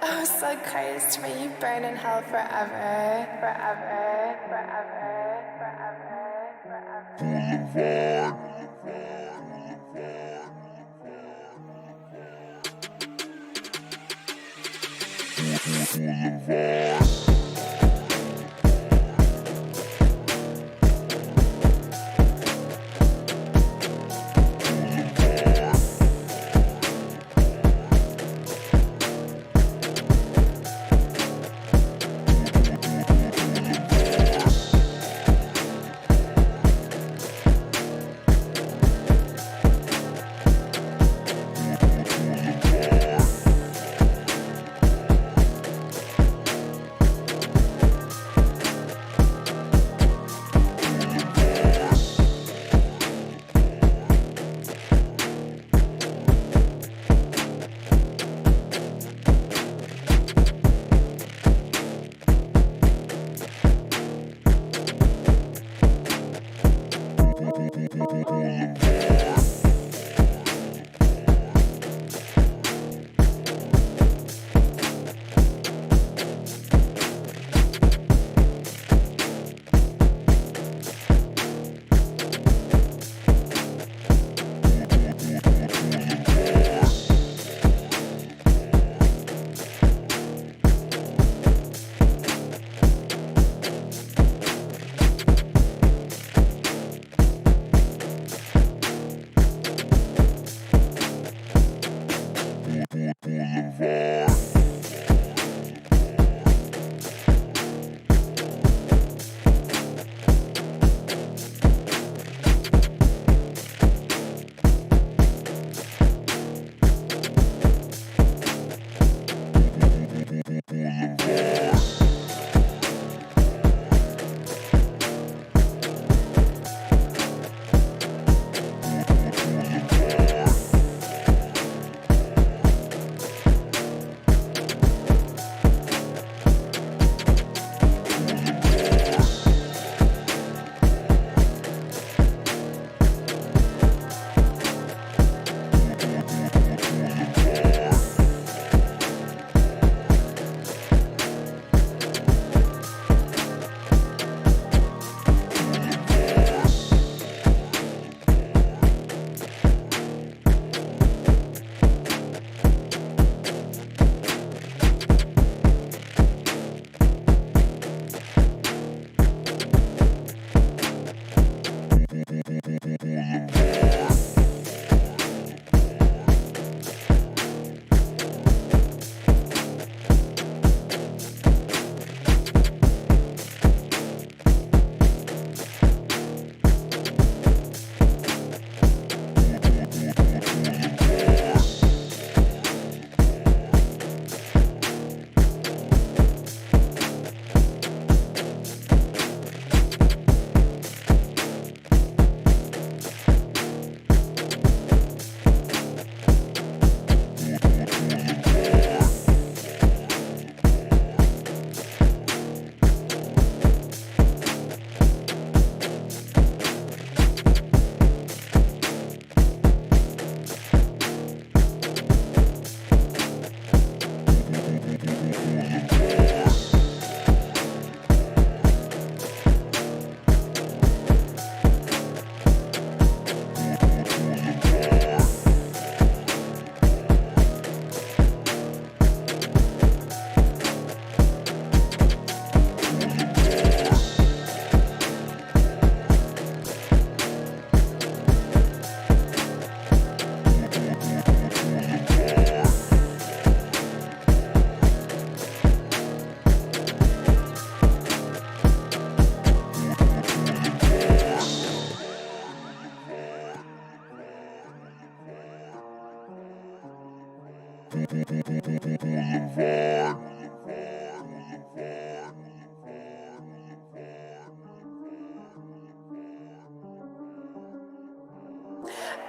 Oh, so cursed, may you burn in hell forever, forever, forever, forever, forever.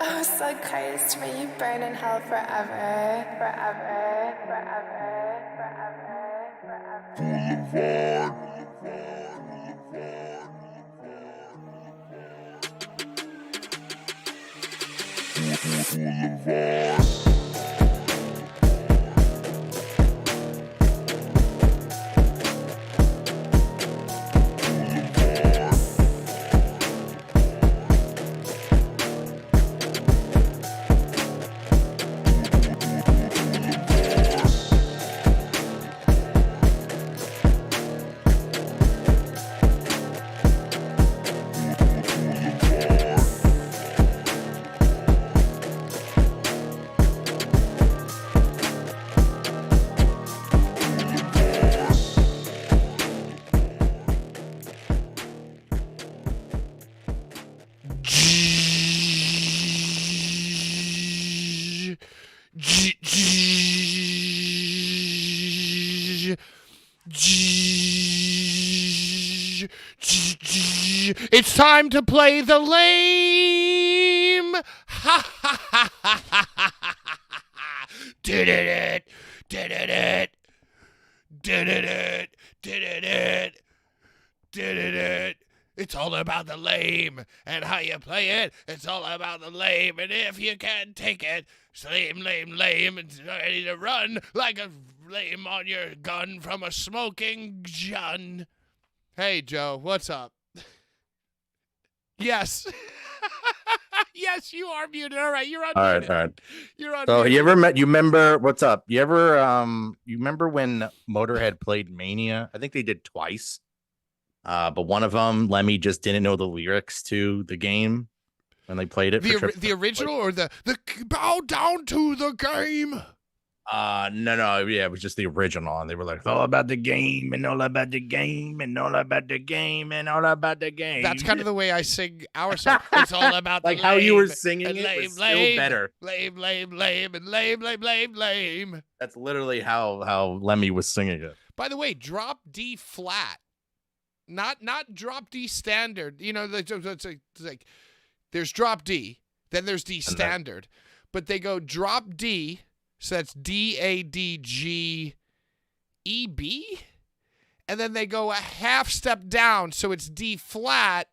Oh, so cursed, may you burn in hell forever, forever, forever, forever, forever. It's time to play the lame. Ha ha ha ha ha ha ha. Did it. Did it. Did it. Did it. Did it. It's all about the lame and how you play it. It's all about the lame, and if you can't take it, it's lame, and ready to run like a lame on your gun from a smoking gun. Hey, Joe, what's up? Yes. Yes, you are muted. All right, you're unmuted. All right. You're unmuted. So you remember what's up? You remember when Motorhead played Mania? I think they did twice. But one of them, Lemmy just didn't know the lyrics to the game when they played it. The original or the bow down to the game? No, yeah, it was just the original, and they were like, all about the game, and all about the game, and all about the game, and all about the game. That's kind of the way I sing our song. It's all about like the how lame, you were singing it lame, was still better. Lame, and lame. That's literally how Lemmy was singing it. By the way, drop D flat, not drop D standard. You know, it's like there's drop D, then there's D standard, but they go drop D. So that's D-A-D-G-E-B. And then they go a half step down. So it's D flat,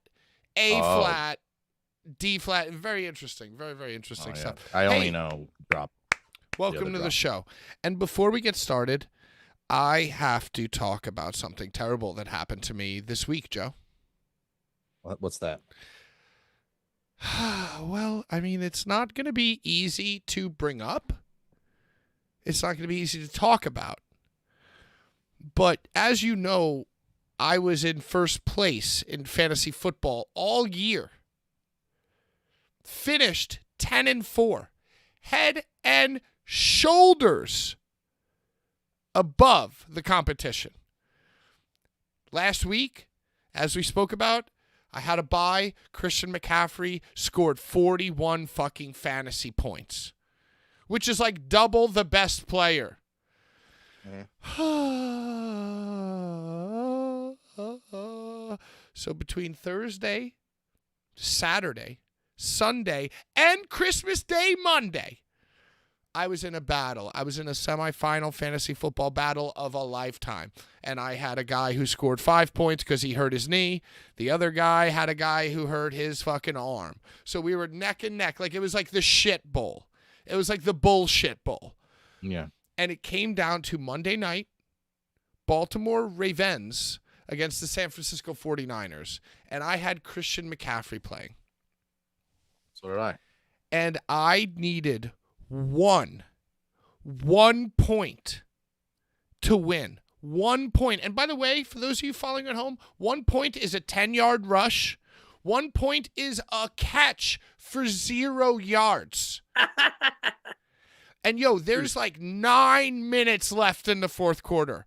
A flat, D flat. Very interesting. Very, very interesting stuff. I only know drop. Welcome to the show. And before we get started, I have to talk about something terrible that happened to me this week, Joe. What's that? Well, I mean, it's not going to be easy to bring up. It's not going to be easy to talk about. But as you know, I was in first place in fantasy football all year. Finished 10-4. Head and shoulders above the competition. Last week, as we spoke about, I had a bye. Christian McCaffrey scored 41 fucking fantasy points, which is like double the best player. So between Thursday, Saturday, Sunday, and Christmas Day, Monday, I was in a battle. I was in a semifinal fantasy football battle of a lifetime. And I had a guy who scored 5 points because he hurt his knee. The other guy had a guy who hurt his fucking arm. So we were neck and neck. Like it was like the shit bowl. It was like the bullshit bowl. Yeah. And it came down to Monday night, Baltimore Ravens against the San Francisco 49ers. And I had Christian McCaffrey playing. So did I. And I needed one point to win. 1 point. And by the way, for those of you following at home, 1 point is a 10-yard rush. 1 point is a catch for 0 yards. And yo, there's like 9 minutes left in the fourth quarter.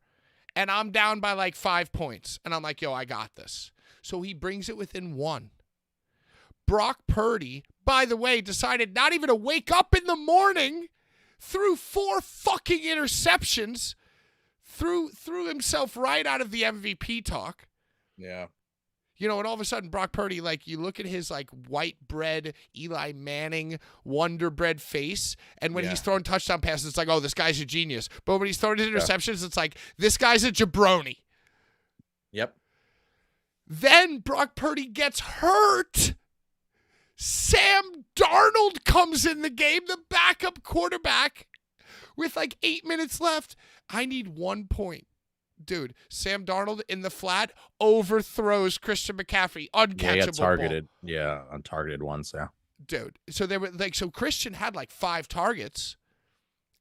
And I'm down by like 5 points. And I'm like, yo, I got this. So he brings it within 1. Brock Purdy, by the way, decided not even to wake up in the morning, threw 4 fucking interceptions, threw himself right out of the MVP talk. Yeah. You know, and all of a sudden, Brock Purdy, like, you look at his, like, white bread, Eli Manning, Wonder Bread face, and when he's throwing touchdown passes, it's like, oh, this guy's a genius. But when he's throwing interceptions, it's like, this guy's a jabroni. Yep. Then Brock Purdy gets hurt. Sam Darnold comes in the game, the backup quarterback, with like 8 minutes left. I need 1 point. Dude, Sam Darnold in the flat overthrows Christian McCaffrey. Uncatchable. Yeah, he got targeted. Ball. Yeah, untargeted ones, yeah. Dude, so they were like, so Christian had like 5 targets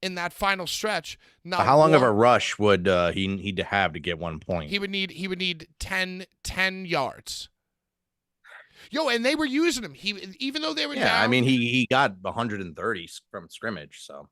in that final stretch. Not how long of a rush would he need to have to get 1 point? He would need 10 yards. Yo, and they were using him. Even though they were down. I mean, he got 130 from scrimmage, so.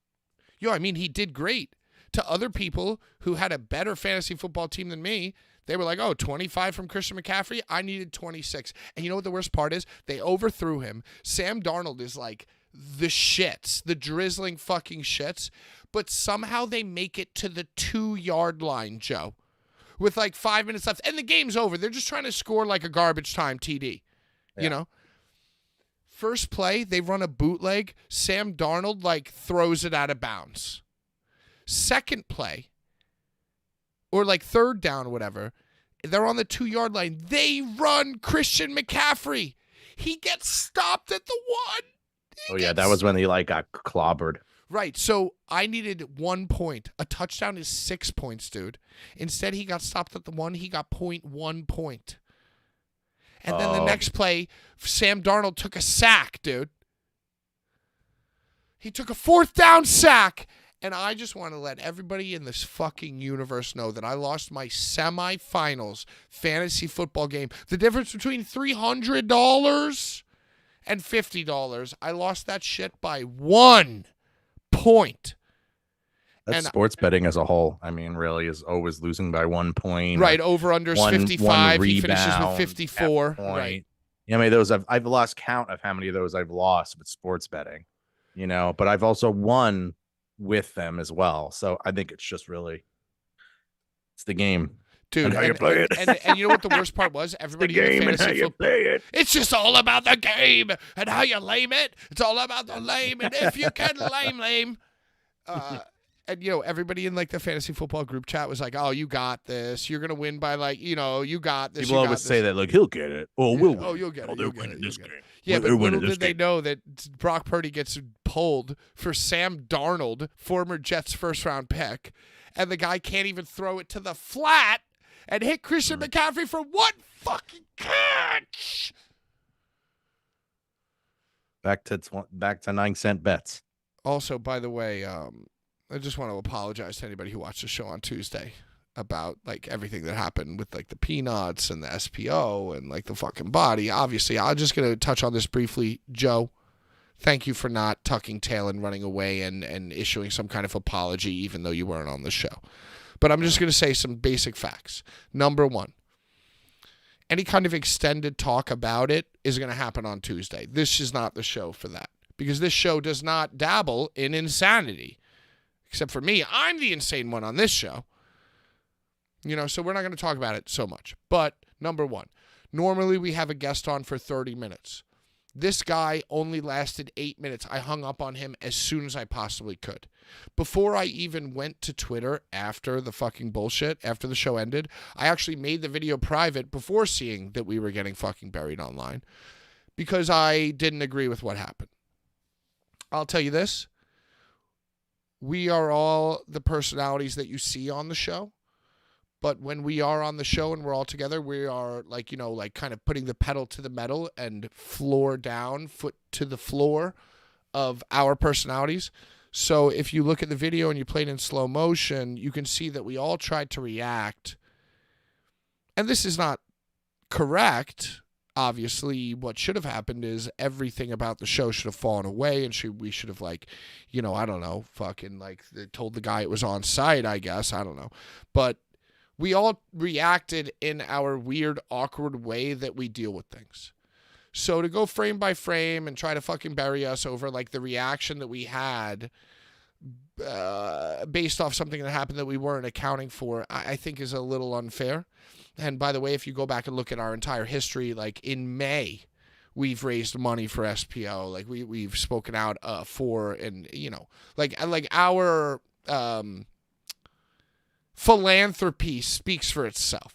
Yo, I mean, he did great. To other people who had a better fantasy football team than me, they were like, oh, 25 from Christian McCaffrey? I needed 26. And you know what the worst part is? They overthrew him. Sam Darnold is like the shits, the drizzling fucking shits. But somehow they make it to the 2-yard line, Joe, with like 5 minutes left, and the game's over. They're just trying to score like a garbage time TD, you know? First play, they run a bootleg. Sam Darnold, like, throws it out of bounds. Second play, or like third down or whatever, they're on the 2-yard line. They run Christian McCaffrey. He gets stopped at the 1. That was when he, like, got clobbered. Right, so I needed 1 point. A touchdown is 6 points, dude. Instead, he got stopped at the 1. He got 0.1 point. And then the next play, Sam Darnold took a sack, dude. He took a 4th down sack. And I just want to let everybody in this fucking universe know that I lost my semifinals fantasy football game. The difference between $300 and $50, I lost that shit by 1 point. That's sports betting as a whole. I mean, really is always losing by 1 point. Right, over under 55. He finishes with 54. Right. Yeah, I mean, those I've lost count of how many of those I've lost with sports betting. You know, but I've also won with them as well. So I think it's just really it's the game. Dude, and how you play it. And you know what the worst part was? Everybody the game in and how fantasy you football. play it. It's just all about the game and how you lame it. It's all about the lame, and if you can lame. And, you know, everybody in, like, the fantasy football group chat was like, oh, you got this. You're going to win by, like, you know, you got this. People always say that, like, he'll get it. Oh, yeah. we'll win. Oh, you'll get it. They're winning this game. Yeah, but little did they know that Brock Purdy gets pulled for Sam Darnold, former Jets first-round pick, and the guy can't even throw it to the flat and hit Christian McCaffrey for 1 fucking catch. Back to 9-cent bets. Also, by the way, I just want to apologize to anybody who watched the show on Tuesday about, like, everything that happened with, like, the peanuts and the SPO and, like, the fucking body. Obviously, I'm just going to touch on this briefly. Joe, thank you for not tucking tail and running away and issuing some kind of apology, even though you weren't on the show. But I'm just going to say some basic facts. Number 1, any kind of extended talk about it is going to happen on Tuesday. This is not the show for that, because this show does not dabble in insanity. Except for me, I'm the insane one on this show. You know, so we're not going to talk about it so much. But, number 1, normally we have a guest on for 30 minutes. This guy only lasted 8 minutes. I hung up on him as soon as I possibly could. Before I even went to Twitter after the fucking bullshit, after the show ended, I actually made the video private before seeing that we were getting fucking buried online, because I didn't agree with what happened. I'll tell you this. We are all the personalities that you see on the show. But when we are on the show and we're all together, we are, like, you know, like, kind of putting the pedal to the metal and floor down, foot to the floor of our personalities. So if you look at the video and you play it in slow motion, you can see that we all tried to react. And this is not correct. Obviously, what should have happened is everything about the show should have fallen away, and we should have, like, you know, I don't know, fucking, like, they told the guy it was on site, I guess. I don't know. But we all reacted in our weird, awkward way that we deal with things. So to go frame by frame and try to fucking bury us over, like, the reaction that we had based off something that happened that we weren't accounting for, I think is a little unfair. And by the way, if you go back and look at our entire history, like, in May, we've raised money for SPO. Like, we've spoken out for, and, you know, like our philanthropy speaks for itself.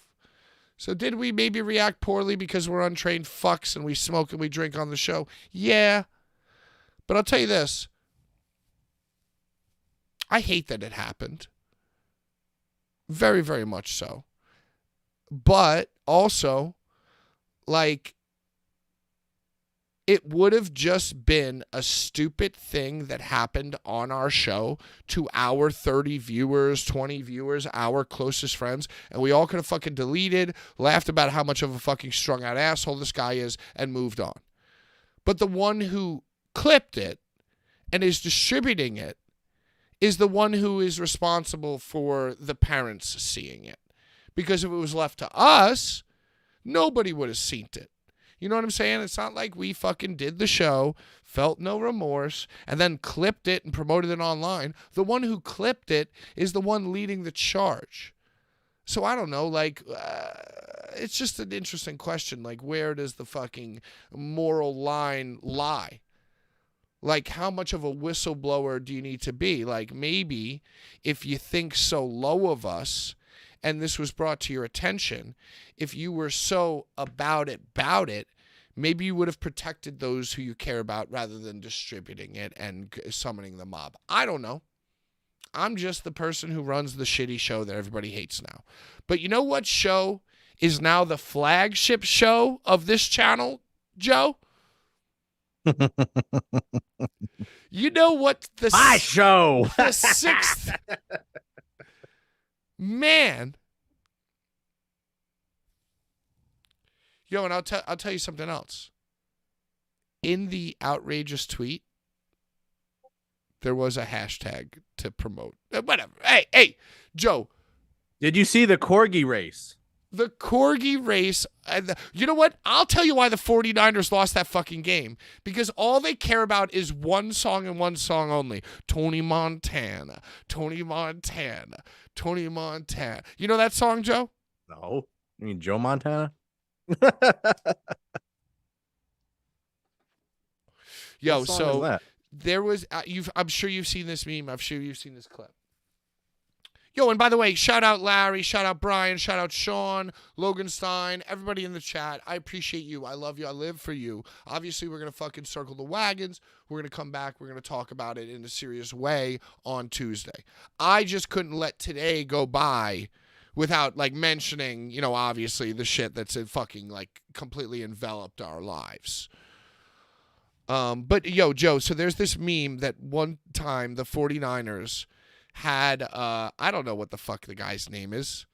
So did we maybe react poorly because we're untrained fucks and we smoke and we drink on the show? Yeah. But I'll tell you this. I hate that it happened. Very, very much so. But also, like, it would have just been a stupid thing that happened on our show to our 30 viewers, 20 viewers, our closest friends, and we all could have fucking deleted, laughed about how much of a fucking strung out asshole this guy is, and moved on. But the one who clipped it and is distributing it is the one who is responsible for the parents seeing it. Because if it was left to us, nobody would have seen it. You know what I'm saying? It's not like we fucking did the show, felt no remorse, and then clipped it and promoted it online. The one who clipped it is the one leading the charge. So I don't know, like, it's just an interesting question. Like, where does the fucking moral line lie? Like, how much of a whistleblower do you need to be? Like, maybe if you think so low of us and this was brought to your attention, if you were so about it, maybe you would have protected those who you care about rather than distributing it and summoning the mob. I don't know. I'm just the person who runs the shitty show that everybody hates now. But you know what show is now the flagship show of this channel, Joe? You know what My show. the sixth man. Yo, and I'll tell you something else. In the outrageous tweet, there was a hashtag to promote. Whatever. Hey, Joe. Did you see the corgi race? The corgi race. You know what? I'll tell you why the 49ers lost that fucking game. Because all they care about is one song and one song only. Tony Montana. Tony Montana. Tony Montana. You know that song, Joe? No. You mean Joe Montana? Yo, What song so is that? there was I'm sure you've seen this meme. I'm sure you've seen this clip. Yo, and by the way, shout out Larry, shout out Brian, shout out Sean, Logan Stein, everybody in the chat. I appreciate you. I love you. I live for you. Obviously, we're going to fucking circle the wagons. We're going to come back. We're going to talk about it in a serious way on Tuesday. I just couldn't let today go by without, like, mentioning, you know, obviously the shit that's fucking, like, completely enveloped our lives. But, yo, Joe, so there's this meme that one time the 49ers had, I don't know what the fuck the guy's name is.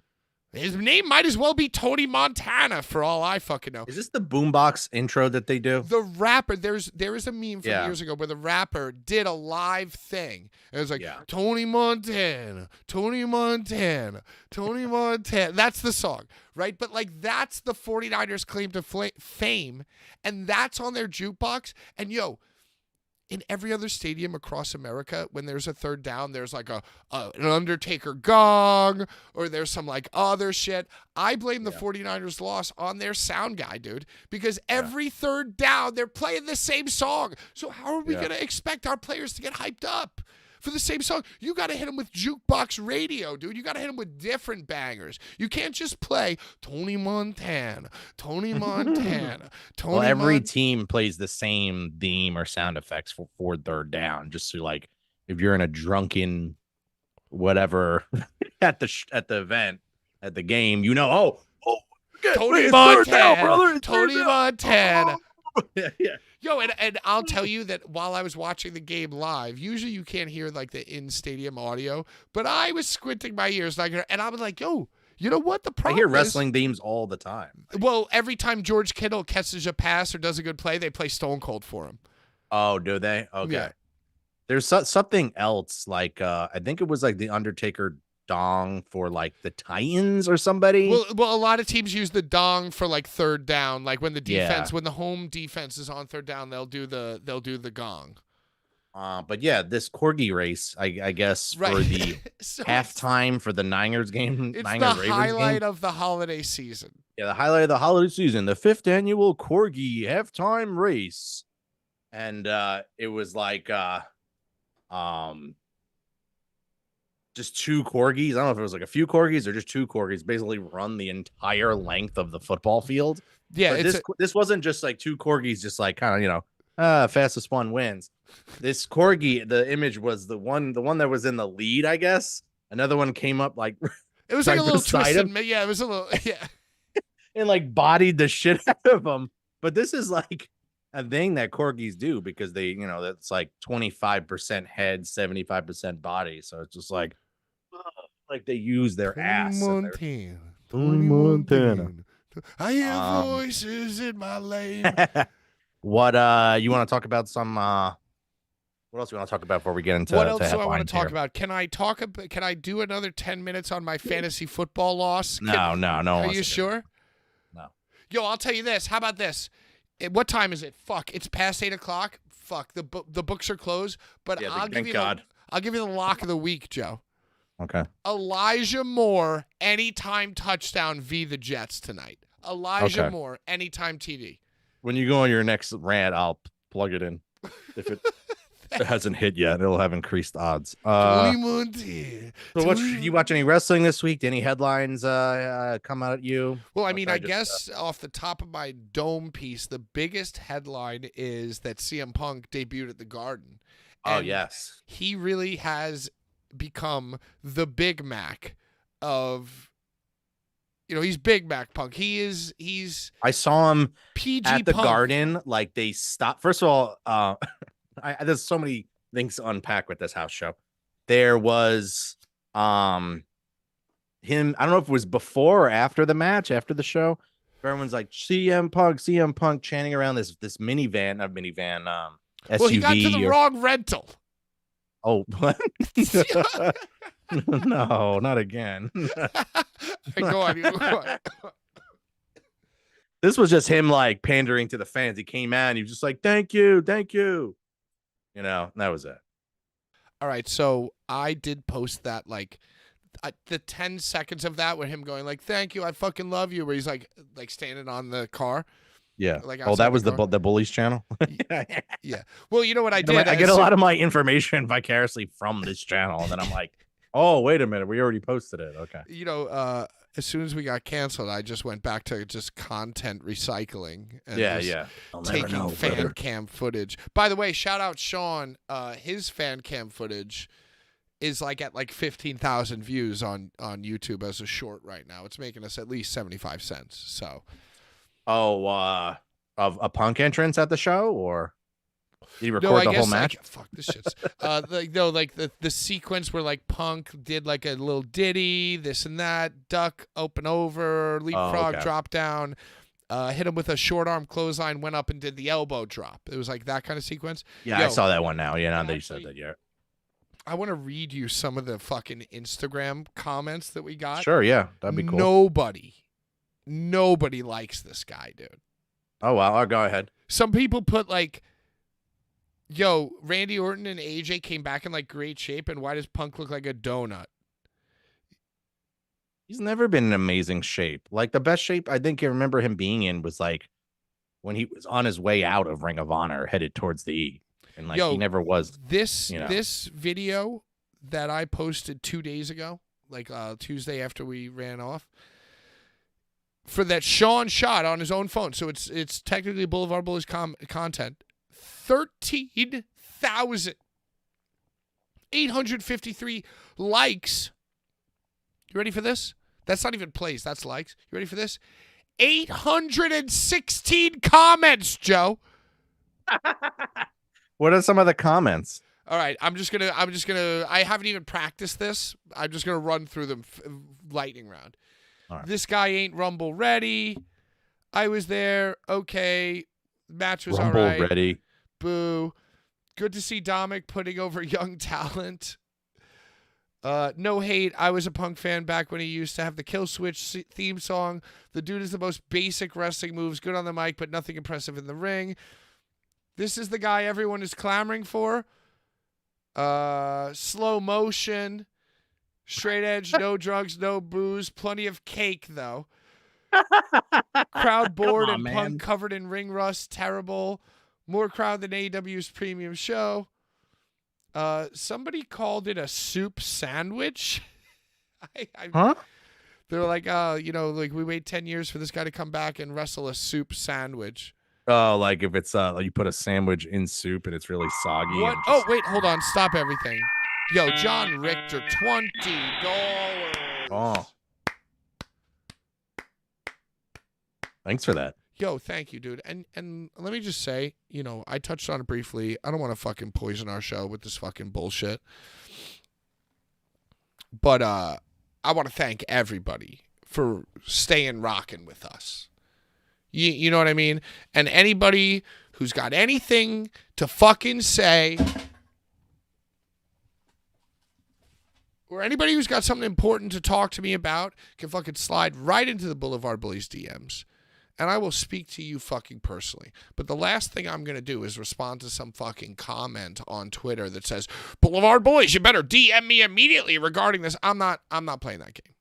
His name might as well be Tony Montana for all I fucking know. Is this the boombox intro that they do? The rapper, there is a meme from Yeah. years ago where the rapper did a live thing. It was like, Yeah. Tony Montana, Tony Montana, Tony Montana. That's the song, right? But like that's the 49ers claim to fame, and that's on their jukebox. And yo, in every other stadium across America, when there's a third down, there's like an Undertaker gong, or there's some like other shit. I blame the 49ers loss on their sound guy, dude, because every third down, they're playing the same song. So how are we going to expect our players to get hyped up for the same song? You got to hit them with jukebox radio, dude. You got to hit them with different bangers. You can't just play Tony Montana, Tony Montana, Tony Well, every team plays the same theme or sound effects for third down. Just so, like, if you're in a drunken whatever at the event, at the game, you know, Tony it's Montana, third down, brother. It's Tony third down. Montana. Yeah. Yo, and I'll tell you that while I was watching the game live, usually you can't hear like the in-stadium audio, but I was squinting my ears and I was like, yo, you know what the I problem hear is? wrestling themes all the time. Well, every time George Kittle catches a pass or does a good play, they play Stone Cold for him. Oh, do they? Okay. Yeah. There's something else, like I think it was like the Undertaker dong for like the Titans or somebody. Well, a lot of teams use the dong for like third down, like when the defense, when the home defense is on third down, they'll do the gong. But yeah, this corgi race, I guess, for the So halftime for the Niners game, it's Niners the Ravens highlight game. of the holiday season. Yeah, the highlight of the holiday season, the 5th annual corgi halftime race, and it was like just 2 corgis. I don't know if it was like a few corgis or just 2 corgis basically run the entire length of the football field. Yeah, But this wasn't just like 2 corgis, just like kind of, you know, fastest one wins. This corgi, the image was the one that was in the lead, I guess. Another one came up like it was like a right little beside twisted. him. Yeah, it was a little. Yeah. and like bodied the shit out of him. But this is like a thing that corgis do because they, you know, that's like 25% head, 75% body. So it's just like they use their ass. Montana. Tony Montana. I hear voices in my lane. What you want to talk about some what else you want to talk about before we get into What else do I want headlines to talk here? about? Can I do another 10 minutes on my fantasy football loss? No. Are wants you to do sure? No. Yo, I'll tell you this. How about this? What time is it? Fuck, it's past 8:00. Fuck, the books are closed. But Yeah, I'll give thank you God. I'll give you the lock of the week, Joe. Okay. Elijah Moore, anytime touchdown v. the Jets tonight. Elijah Okay. Moore, anytime TD. When you go on your next rant, I'll plug it in. If it hasn't hit yet, it'll have increased odds. Tony Montana. So you watch any wrestling this week? Any headlines come out at you? Well, I mean, I guess off the top of my dome piece, the biggest headline is that CM Punk debuted at the Garden. Oh, And yes. he really has become the Big Mac of, he's Big Mac Punk. He's I saw him PG at the Punk. Garden. Like, they stopped. First of all, there's so many things to unpack with this house show. There was him. I don't know if it was before or after the match, after the show. Everyone's like CM Punk chanting around this minivan, SUV. Well, he got to the wrong rental. Oh, what? No, not again. Go on. This was just him like pandering to the fans. He came out and he was just like, thank you. And that was it. All right, so I did post that, like, the 10 seconds of that with him going like, thank you, I fucking love you, where he's like standing on the car. Yeah. Like, that was the car. Bullies channel. Yeah. Well, you know what I did? I get a lot of my information vicariously from this channel, and then I'm like, oh, wait a minute, we already posted it. Okay. As soon as we got canceled, I just went back to just content recycling. And taking fan cam footage. By the way, shout out Sean. His fan cam footage is like at like 15,000 views on YouTube as a short right now. It's making us at least 75 cents. So. Of a Punk entrance at the show, or did he record the whole match? Fuck this shit's the sequence where like Punk did like a little ditty, this and that, duck, open over, leapfrog, drop down, hit him with a short arm clothesline, went up and did the elbow drop. It was like that kind of sequence. Yeah, I saw that one now. Yeah, now that you said that, yeah. I want to read you some of the fucking Instagram comments that we got. Sure, yeah, that'd be cool. Nobody likes this guy, dude. Oh, wow. I'll go ahead. Some people put like, yo, Randy Orton and AJ came back in like great shape, and why does Punk look like a donut? He's never been in amazing shape. Like, the best shape I think I remember him being in was like when he was on his way out of Ring of Honor, headed towards the E. And like, he never was. This video that I posted 2 days ago, like Tuesday after we ran off, for that Sean shot on his own phone. So it's technically Boulevard Bullies content. 13,853 likes. You ready for this? That's not even plays. That's likes. You ready for this? 816 comments, Joe. What are some of the comments? All right, I haven't even practiced this. I'm just gonna run through them lightning round. Right. This guy ain't Rumble ready. I was there. Okay. Match was Rumble all right. ready. Boo. Good to see Dominic putting over young talent. No hate. I was a Punk fan back when he used to have the Kill Switch theme song. The dude is the most basic wrestling moves. Good on the mic, but nothing impressive in the ring. This is the guy everyone is clamoring for. Slow motion. Straight edge, no drugs, no booze, plenty of cake, though. Crowd bored and Punk covered in ring rust, terrible. More crowd than AEW's premium show. Somebody called it a soup sandwich. Huh? They're like, like we wait 10 years for this guy to come back and wrestle a soup sandwich. Oh, like if it's you put a sandwich in soup and it's really soggy. What? Oh, wait, hold on. Stop everything. Yo, John Richter, $20. Oh. Thanks for that. Yo, thank you, dude. And let me just say, I touched on it briefly. I don't want to fucking poison our show with this fucking bullshit. But I want to thank everybody for staying rocking with us. You know what I mean? And anybody who's got anything to fucking say, or anybody who's got something important to talk to me about, can fucking slide right into the Boulevard Bullies DMs and I will speak to you fucking personally. But the last thing I'm going to do is respond to some fucking comment on Twitter that says, Boulevard Boys, you better DM me immediately regarding this. I'm not playing that game.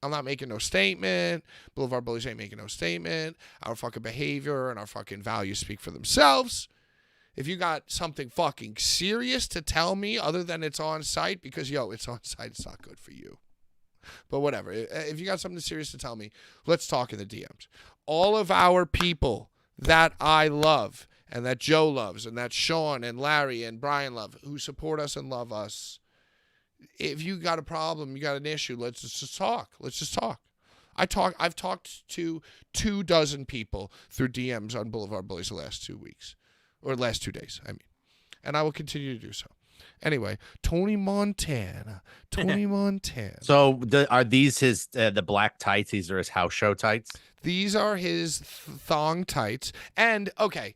I'm not making no statement. Boulevard Bullies ain't making no statement. Our fucking behavior and our fucking values speak for themselves. If you got something fucking serious to tell me other than it's on site, because, it's on site, it's not good for you. But whatever. If you got something serious to tell me, let's talk in the DMs. All of our people that I love and that Joe loves and that Sean and Larry and Brian love, who support us and love us, if you got a problem, you got an issue, let's just talk. Let's just talk. I've talked to 24 people through DMs on Boulevard Bullies the last 2 weeks. Or last 2 days, I mean. And I will continue to do so. Anyway, Tony Montana. So are these his the black tights? These are his house show tights? These are his thong tights. And, okay,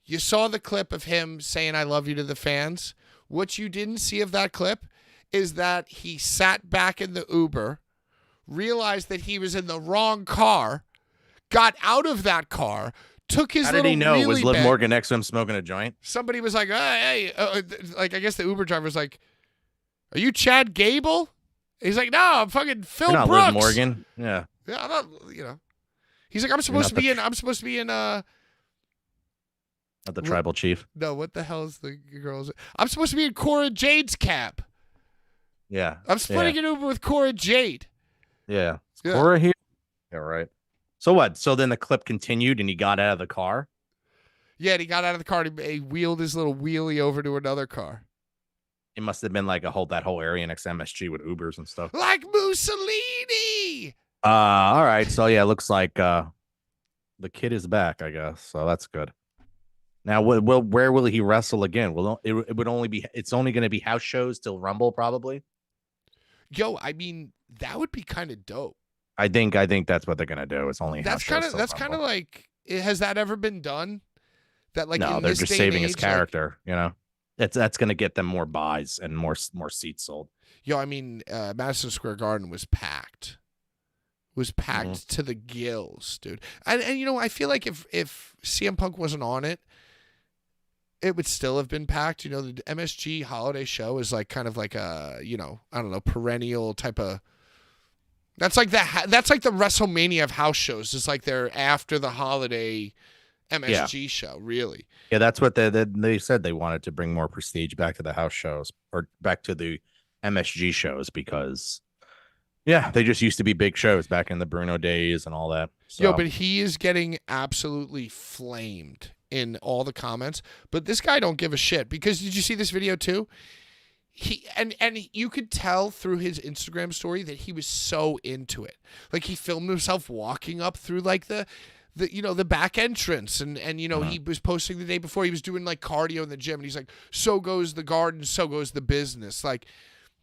you saw the clip of him saying I love you to the fans. What you didn't see of that clip is that he sat back in the Uber, realized that he was in the wrong car, got out of that car, took his little How did he know? Was Liv bag. Morgan next to him smoking a joint? Somebody was like, hey, like, I guess the Uber driver was like, are you Chad Gable? He's like, no, I'm fucking Phil You're not Brooks. Liv Morgan. Yeah. Yeah, I'm not, He's like, I'm supposed to be in, Not the tribal chief. no, what the hell is the girl's? I'm supposed to be in Cora Jade's cap. Yeah. I'm splitting an Uber with Cora Jade. Yeah. Yeah. Cora here. Yeah, right. So what? So then the clip continued and he got out of the car? Yeah, and he got out of the car and he wheeled his little wheelie over to another car. It must have been like that whole area next to MSG with Ubers and stuff. Like Mussolini. All right. So yeah, it looks like the kid is back, I guess. So that's good. Now, where will he wrestle again? Well, it's only going to be house shows till Rumble, probably. Yo, I mean, that would be kind of dope. I think that's what they're going to do. It's only house shows. That's kind of like, has that ever been done? That like no, in they're this just day saving and his age, character. That's going to get them more buys and more seats sold. Yo, I mean, Madison Square Garden was packed. To the gills, dude. And I feel like if CM Punk wasn't on it, it would still have been packed. The MSG holiday show is like kind of like a, I don't know, perennial type of. That's like the WrestleMania of house shows. It's like they're after the holiday MSG show, really. Yeah, that's what they said. They wanted to bring more prestige back to the house shows or back to the MSG shows because, yeah, they just used to be big shows back in the Bruno days and all that. So. Yo, but he is getting absolutely flamed in all the comments. But this guy don't give a shit because did you see this video too? He and you could tell through his Instagram story that he was so into it. Like he filmed himself walking up through like the back entrance and he was posting the day before he was doing like cardio in the gym and he's like, so goes the garden, so goes the business. Like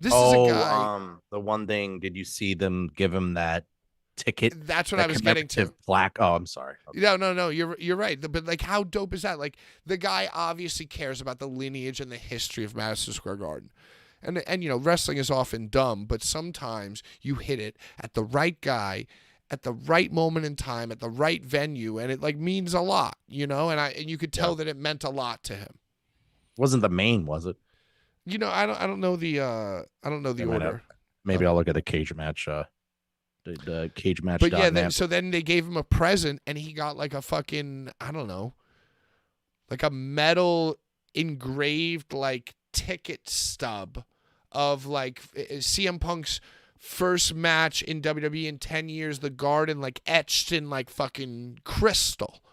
this is a guy. The one thing, did you see them give him that ticket? That's what I was getting to. Plaque. Oh, I'm sorry. Okay. No, you're right. But like, how dope is that? Like, the guy obviously cares about the lineage and the history of Madison Square Garden, and wrestling is often dumb, but sometimes you hit it at the right guy, at the right moment in time, at the right venue, and it like means a lot, And you could tell that it meant a lot to him. Wasn't the main, was it? I don't know the order. Maybe I'll look at the cage match. The cage match. But yeah, so then they gave him a present, and he got like a fucking, I don't know, like a metal engraved like ticket stub of like CM Punk's first match in WWE in 10 years, the Garden, like etched in like fucking crystal.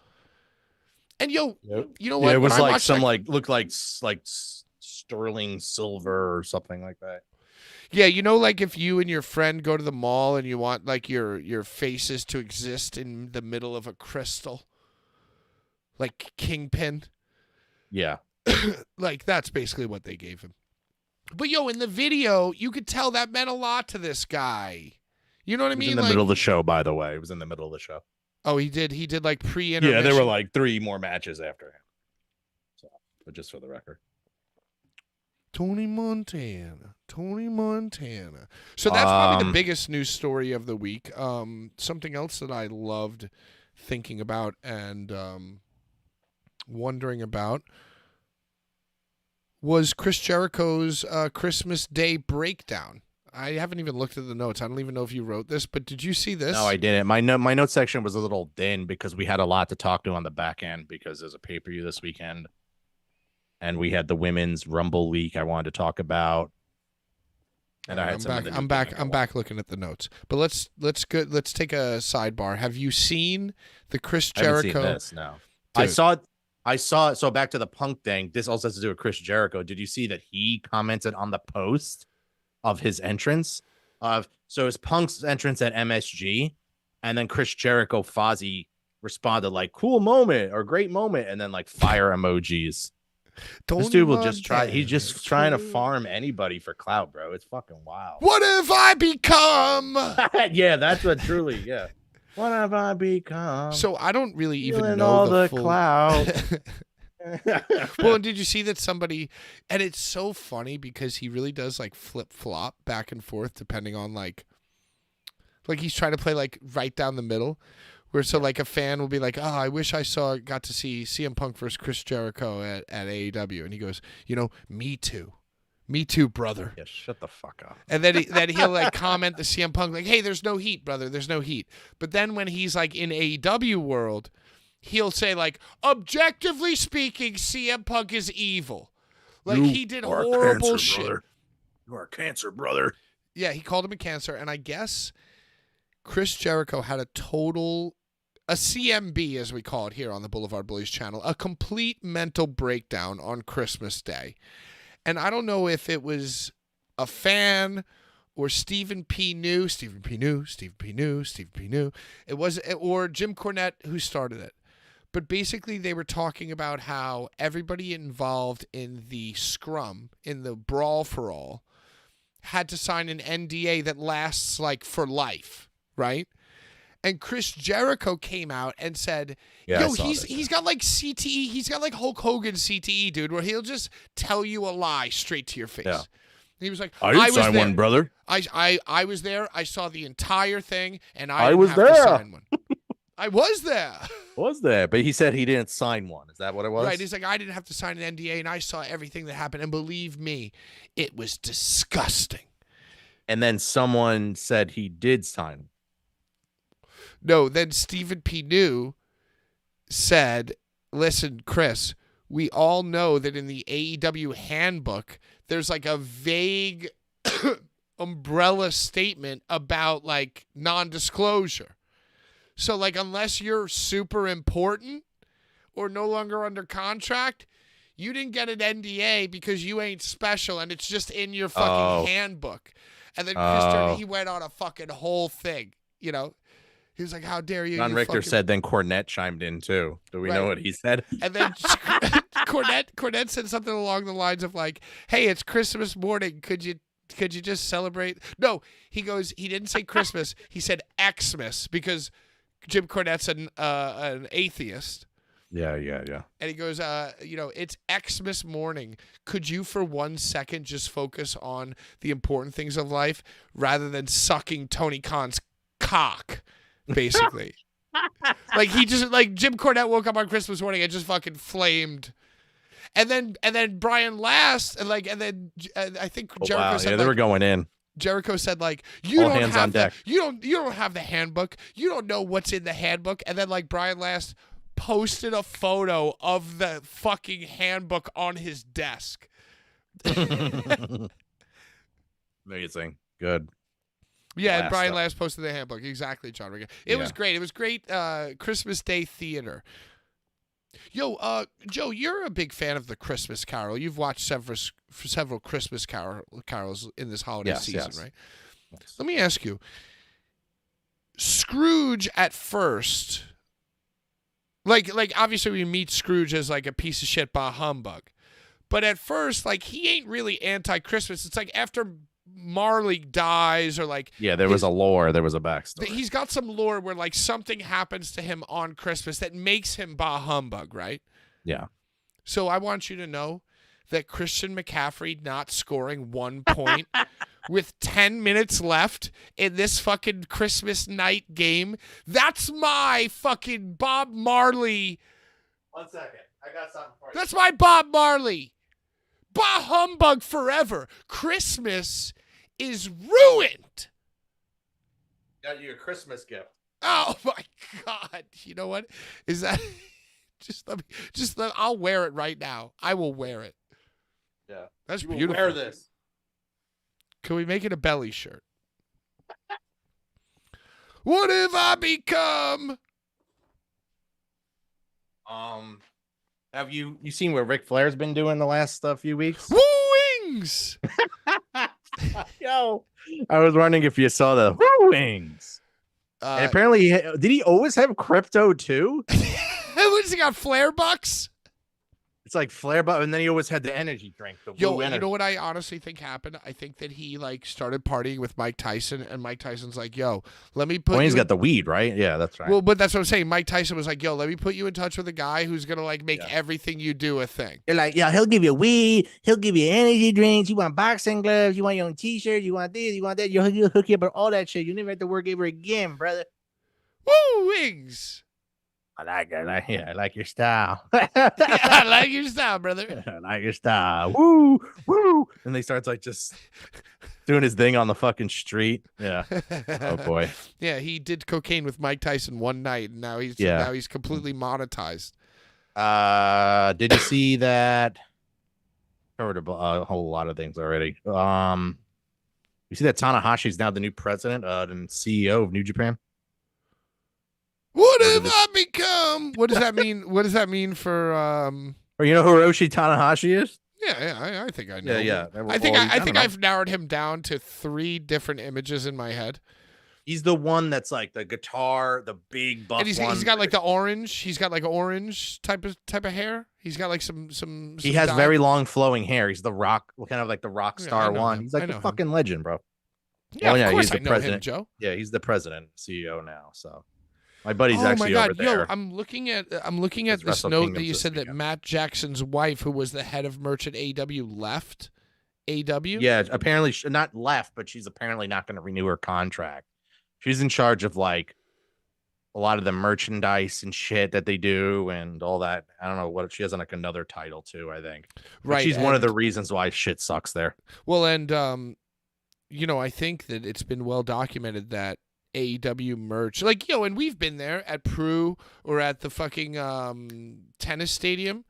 And you know what? Yeah, it was like some looked like sterling silver or something like that. Yeah, like if you and your friend go to the mall and you want like your faces to exist in the middle of a crystal, like Kingpin. Yeah. Like that's basically what they gave him. But in the video, you could tell that meant a lot to this guy. You know what I mean? In the middle of the show, by the way. It was in the middle of the show. Oh, he did like pre-intermission. Yeah, there were like 3 more matches after him. So, but just for the record. Tony Montana. So that's probably the biggest news story of the week. Something else that I loved thinking about and wondering about was Chris Jericho's Christmas Day breakdown. I haven't even looked at the notes. I don't even know if you wrote this, but did you see this? No, I didn't. My note section was a little thin because we had a lot to talk to on the back end because there's a pay-per-view this weekend. And we had the women's Rumble leak I wanted to talk about. And I'm back looking at the notes. But let's take a sidebar. Have you seen the Chris Jericho? I haven't seen this, no. Dude. I saw so back to the Punk thing. This also has to do with Chris Jericho. Did you see that he commented on the post of his entrance? So his Punk's entrance at MSG, and then Chris Jericho Fozzy responded like cool moment or great moment, and then like fire emojis. This dude will just try. He's just trying to farm anybody for clout, bro. It's fucking wild. What have I become? Yeah, that's what truly. Yeah. What have I become? So I don't really even know all the full... clout. Well, did you see that somebody? And it's so funny because he really does like flip flop back and forth depending on like he's trying to play like right down the middle. Where so like a fan will be like, oh, I wish I got to see CM Punk versus Chris Jericho at AEW, and he goes, me too, brother. Yeah, shut the fuck up. And then he'll like comment to CM Punk like, hey, there's no heat, brother, there's no heat. But then when he's like in AEW world, he'll say like, objectively speaking, CM Punk is evil, like he did horrible shit. Brother. You are cancer, brother. Yeah, he called him a cancer, and I guess Chris Jericho had a CMB, as we call it here on the Boulevard Bullies channel, a complete mental breakdown on Christmas Day. And I don't know if it was a fan or Stephen P. New. It was, or Jim Cornette who started it. But basically they were talking about how everybody involved in the scrum, in the brawl for all, had to sign an NDA that lasts like for life, right? And Chris Jericho came out and said, he's got like CTE. He's got like Hulk Hogan CTE, dude, where he'll just tell you a lie straight to your face. Yeah. He was like, I didn't sign one, brother. I was there. I saw the entire thing, and I didn't have to sign one. I was there. But he said he didn't sign one. Is that what it was? Right. He's like, I didn't have to sign an NDA, and I saw everything that happened. And believe me, it was disgusting. And then someone said he did sign. No, then Stephen P. New said, listen, Chris, we all know that in the AEW handbook, there's like a vague umbrella statement about like non-disclosure. So like unless you're super important or no longer under contract, you didn't get an NDA because you ain't special and it's just in your fucking handbook. And then Chris, he went on a fucking whole thing, He was like, how dare you? John Richter said then Cornette chimed in too. Do we know what he said? And then Cornette said something along the lines of like, hey, it's Christmas morning. Could you just celebrate? No, he didn't say Christmas. He said Xmas because Jim Cornette's an atheist. Yeah. And he goes, it's Xmas morning. Could you for 1 second just focus on the important things of life rather than sucking Tony Khan's cock? Basically, like he just like Jim Cornette woke up on Christmas morning and just fucking flamed, and then Brian Last and then I think Jericho said they were going in. Jericho said like you don't have the handbook, you don't know what's in the handbook, and then like Brian Last posted a photo of the fucking handbook on his desk. Amazing, good. Yeah, and Brian Last posted the handbook. Exactly, John Riga. It was great. It was great Christmas Day theater. Yo, Joe, you're a big fan of the Christmas Carol. You've watched several Christmas carols in this holiday season, right? Yes. Let me ask you. Scrooge at first, like obviously we meet Scrooge as like a piece of shit bah humbug. But at first, like he ain't really anti-Christmas. It's like after Marley dies or like there was a lore, there was a backstory. He's got some lore where like something happens to him on Christmas that makes him bah humbug, right? Yeah. So I want you to know that Christian McCaffrey not scoring 1 point with 10 minutes left in this fucking Christmas night game. That's my fucking Bob Marley. 1 second. I got something for you. That's my Bob Marley. Bah humbug forever. Christmas is ruined. Got you a Christmas gift. Oh my God. You know what? Is that I'll wear it right now. I will wear it. Yeah. That's You will beautiful. wear this. Can we make it a belly shirt? What have I become? Have you seen what Ric Flair's been doing the last few weeks? Wings. Yo, I was wondering if you saw the wings. And apparently, did he always have crypto too? What does he got? Flare bucks? It's like Flair, but and then he always had the energy drink. The Yo, blue you energy. know what I honestly think happened? I think that he like started partying with Mike Tyson, and Mike Tyson's like, "Yo, let me put." Well, he's you got the weed, right? Yeah, that's right. Well, but that's what I'm saying. Mike Tyson was like, "Yo, let me put you in touch with a guy who's gonna like make Yeah. everything you do a thing." You're like, yeah, he'll give you weed, he'll give you energy drinks, you want boxing gloves, you want your own t-shirt, you want this, you want that, he'll hook you up with all that shit. You never have to work ever again, brother. Woo wings. I like it. I like your style. I like your style, brother. I like your style. Woo, woo. And they starts like just doing his thing on the fucking street. Yeah. Oh boy. Yeah, he did cocaine with Mike Tyson one night, and now he's completely monetized. Did you see that? Covered a whole lot of things already. You see that Tanahashi's now the new president and CEO of New Japan? What have I become? What does that mean? What does that mean for? Or you know who Hiroshi Tanahashi is? Yeah, I think I know. Yeah. I think I've narrowed him down to 3 different images in my head. He's the one that's like the guitar, the big buff And he's one. got like the orange. He's got like orange type of hair. He's got like some. He has dye. very long flowing hair. He's the rock, kind of like the rock Yeah, star I know one. him. He's I like know the him. fucking legend, bro. Yeah, Oh, yeah, of course he's the I know president. him, Joe. Yeah, he's the president, CEO now. So my buddy's Oh my actually God, over there. yo! I'm looking at It's this Wrestle note that Kingdoms you this said that weekend. Matt Jackson's wife, who was the head of merch at AW, left AW. Yeah, apparently not left, but she's apparently not going to renew her contract. She's in charge of like a lot of the merchandise and shit that they do and all that. I don't know what she has on like another title too, I think. But Right. she's one of and- the reasons why shit sucks there. Well, and you know, I think that it's been well documented that AEW merch, like, and we've been there at Prue or at the fucking tennis stadium,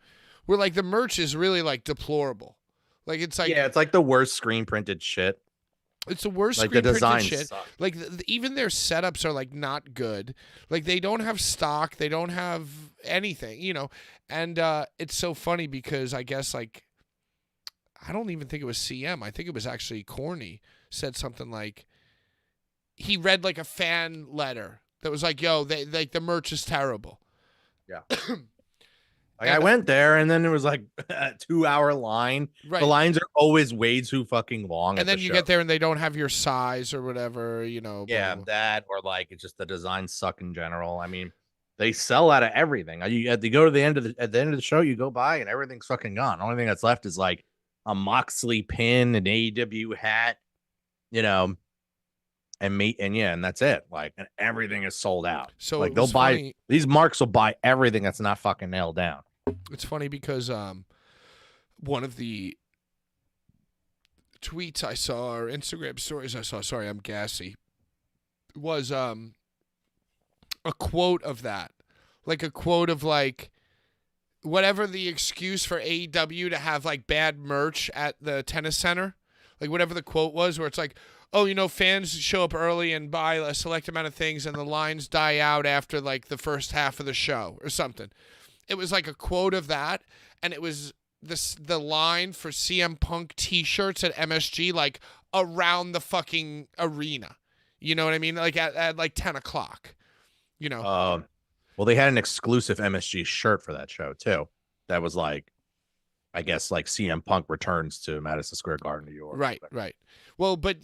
where like the merch is really like deplorable. Like it's like Yeah, it's like the worst screen printed shit. it's the worst Like the screen printed design shit. sucks. Like even their setups are like not good. Like they don't have stock. They don't have anything. And it's so funny because I guess like I don't even think it was CM. I think it was actually Corny said something like he read like a fan letter that was like, "Yo, they like the merch is terrible." Like I went there and then there was like a 2-hour line. Right. The lines are always way too fucking long. And then you get there and they don't have your size or whatever, blah, Yeah, blah, blah. that or like it's just the designs suck in general. I mean, they sell out of everything. You go to the end of the show, you go by and everything's fucking gone. The only thing that's left is like a Moxley pin, an AEW hat, and that's it. Like, and everything is sold out. So like it they'll was buy funny. these marks will buy everything that's not fucking nailed down. It's funny because one of the tweets I saw or Instagram stories I saw, sorry, I'm gassy, was a quote of that. Like a quote of like whatever the excuse for AEW to have like bad merch at the tennis center. Like whatever the quote was where it's like, oh, fans show up early and buy a select amount of things and the lines die out after like the first half of the show or something. It was like a quote of that, and it was the line for CM Punk T-shirts at MSG, like around the fucking arena. You know what I mean? Like at like 10 o'clock. Well, they had an exclusive MSG shirt for that show too. That was like, I guess, like CM Punk returns to Madison Square Garden, New York. Right. Well, but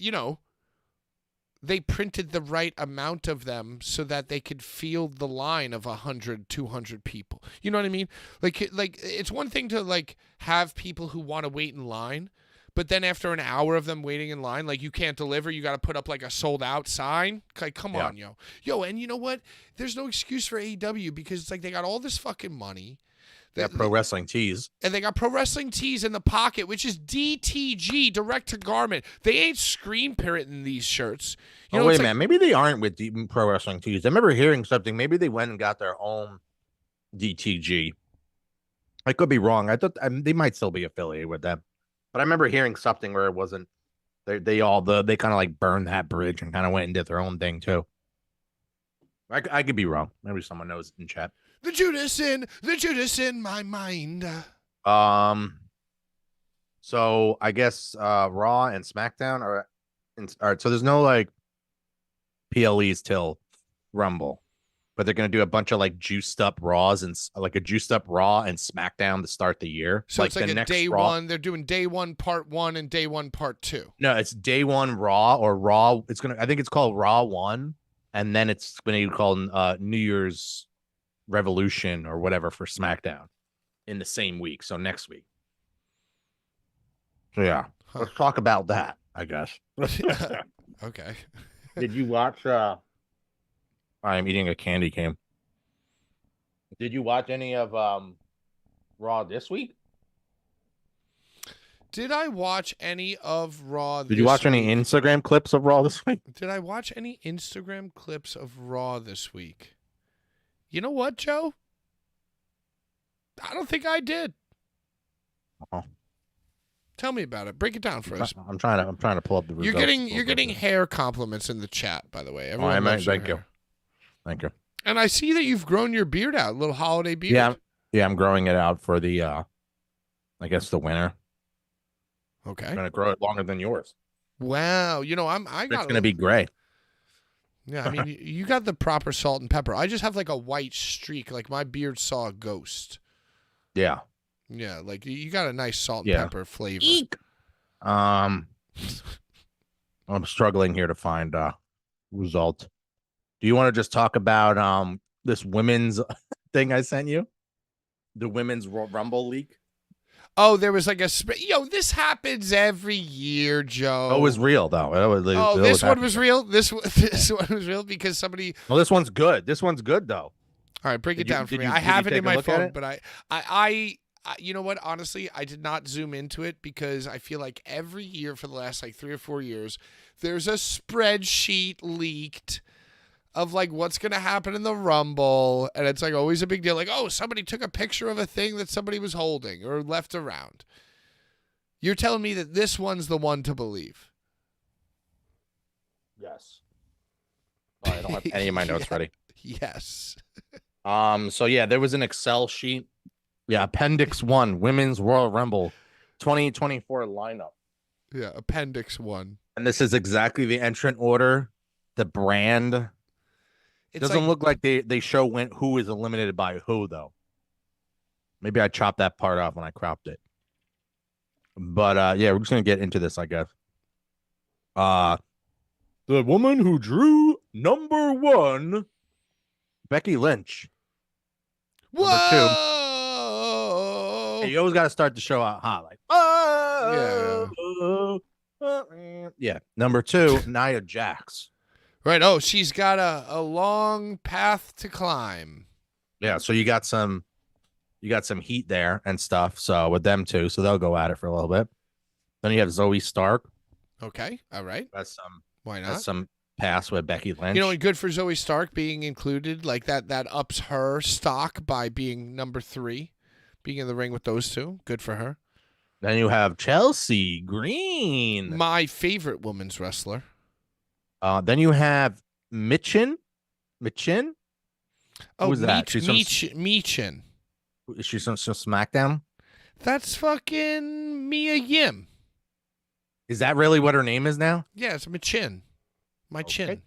they printed the right amount of them so that they could field the line of 100, 200 people. You know what I mean? Like it's one thing to like have people who want to wait in line, But then after an hour of them waiting in line, like you can't deliver, you got to put up like a sold out sign. Like, come Yeah. on, yo. And you know what? There's no excuse for AEW because it's like they got all this fucking money. Yeah, Pro Wrestling Tees. And they got Pro Wrestling Tees in the pocket, which is DTG, direct to garment. They ain't screen printing these shirts. You know, Wait, it's man. Maybe they aren't with Pro Wrestling Tees. I remember hearing something. Maybe they went and got their own DTG. I could be wrong. I thought they might still be affiliated with them, but I remember hearing something where it wasn't. They kind of like burned that bridge and kind of went and did their own thing too. I could be wrong. Maybe someone knows in chat. The Judas in my mind. So I guess Raw and SmackDown are all right. So there's no like PLEs till Rumble, but they're gonna do a bunch of like juiced up Raws and like a juiced up Raw and SmackDown to start the year. So it's like the a next day Raw. one. They're doing day one part 1 and day 1 part 2. No, it's day one Raw or Raw. I think it's called Raw 1, and then it's gonna be called New Year's Revolution or whatever for SmackDown in the same week. So next week. So yeah, let's talk about that, I guess. Okay. Did you watch I'm eating a candy cane. Did you watch any of Raw this week? Did I watch any of Raw Did you watch any Instagram clips of Raw this week? Did I watch any Instagram clips of Raw this week? You know what, Joe? I don't think I did. Oh. Tell me about it. Break it down for us. I'm trying to pull up the results. You're getting hair compliments in the chat, by the way. Oh, I might. Thank you. Thank you. And I see that you've grown your beard out, a little holiday beard. Yeah, I'm growing it out for the I guess the winter. Okay. I'm gonna grow it longer than yours. Wow. You know, It's gonna be gray. Yeah, I mean, you got the proper salt and pepper. I just have like a white streak, like my beard saw a ghost. Yeah. Yeah, like you got a nice salt and pepper flavor. Eek. I'm struggling here to find result. Do you want to just talk about this women's thing I sent you? The women's Rumble leak? Oh, there was like this happens every year, Joe. Oh, it was real though. This one was real. This one was real because somebody. Well, this one's good. This one's good though. All right, break it down for me. I have it in my phone, but I you know what? Honestly, I did not zoom into it because I feel like every year for the last like 3 or 4 years, there's a spreadsheet leaked of like what's going to happen in the Rumble. And it's like always a big deal. Like, oh, somebody took a picture of a thing that somebody was holding or left around. You're telling me that this one's the one to believe. Yes. Oh, I don't have any of my notes ready. Yes. So yeah, there was an Excel sheet. Yeah, Appendix 1, Women's Royal Rumble 2024 lineup. Yeah, Appendix 1. And this is exactly the entrant order, the brand. It doesn't look like they show who is eliminated by who, though. Maybe I chopped that part off when I cropped it. But yeah, we're just gonna get into this, I guess. The woman who drew number 1, Becky Lynch. Whoa! Hey, you always got to start the show out hot, like yeah. Number 2, Nia Jax. Right. Oh, she's got a long path to climb. Yeah. So you got some heat there and stuff. So with them too, so they'll go at it for a little bit. Then you have Zoe Stark. Okay. All right. That's Why not? That's some pass with Becky Lynch. You know, and good for Zoe Stark being included. Like that ups her stock by being number 3, being in the ring with those two. Good for her. Then you have Chelsea Green, my favorite women's wrestler. Then you have Michin. Oh, who's that? Michin. Is she from SmackDown? That's fucking Mia Yim. Is that really what her name is now? Yeah, it's Michin. My chin.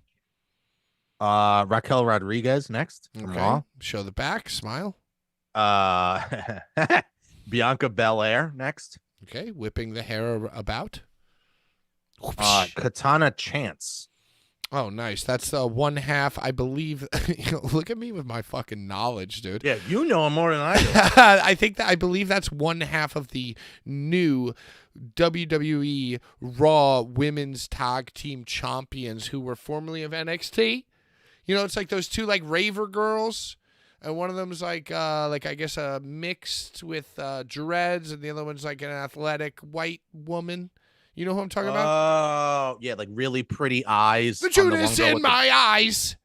Raquel Rodriguez next. Okay. Show the back. Smile. Bianca Belair next. Okay. Whipping the hair about. Katana Chance. Oh, nice. That's one half, I believe. Look at me with my fucking knowledge, dude. Yeah, you know him more than I do. I believe that's one half of the new WWE Raw Women's Tag Team Champions who were formerly of NXT. You know, it's like those two like raver girls, and one of them's like I guess mixed with dreads, and the other one's like an athletic white woman. You know who I'm talking about? Oh, yeah, like really pretty eyes. The on one Judas girl in with the my eyes.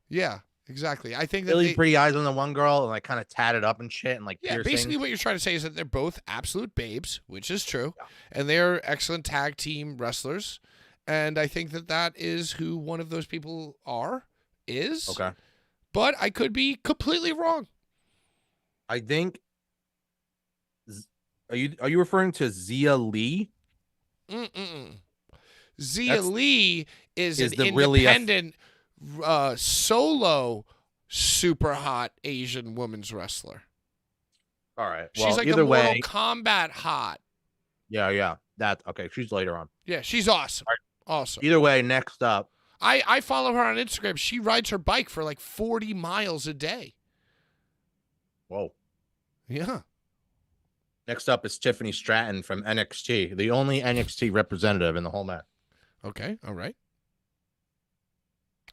Yeah, exactly. I think that really pretty eyes on the one girl, and like kind of tatted up and shit, and like yeah, piercings. basically what you're trying to say is that they're both absolute babes, which is true, Yeah. and they're excellent tag team wrestlers, and I think that that is who one of those people is. Okay. But I could be completely wrong. I think. Are you referring to Zia Lee? Zia Lee is an the really independent, solo, super hot Asian women's wrestler. All right. She's Well, like either a Mortal way, Kombat hot. yeah. That okay. She's later on. Yeah, she's awesome. Awesome. Either way, next up. I follow her on Instagram. She rides her bike for like 40 miles a day. Whoa. Yeah. Next up is Tiffany Stratton from NXT, the only NXT representative in the whole match. Okay. All right.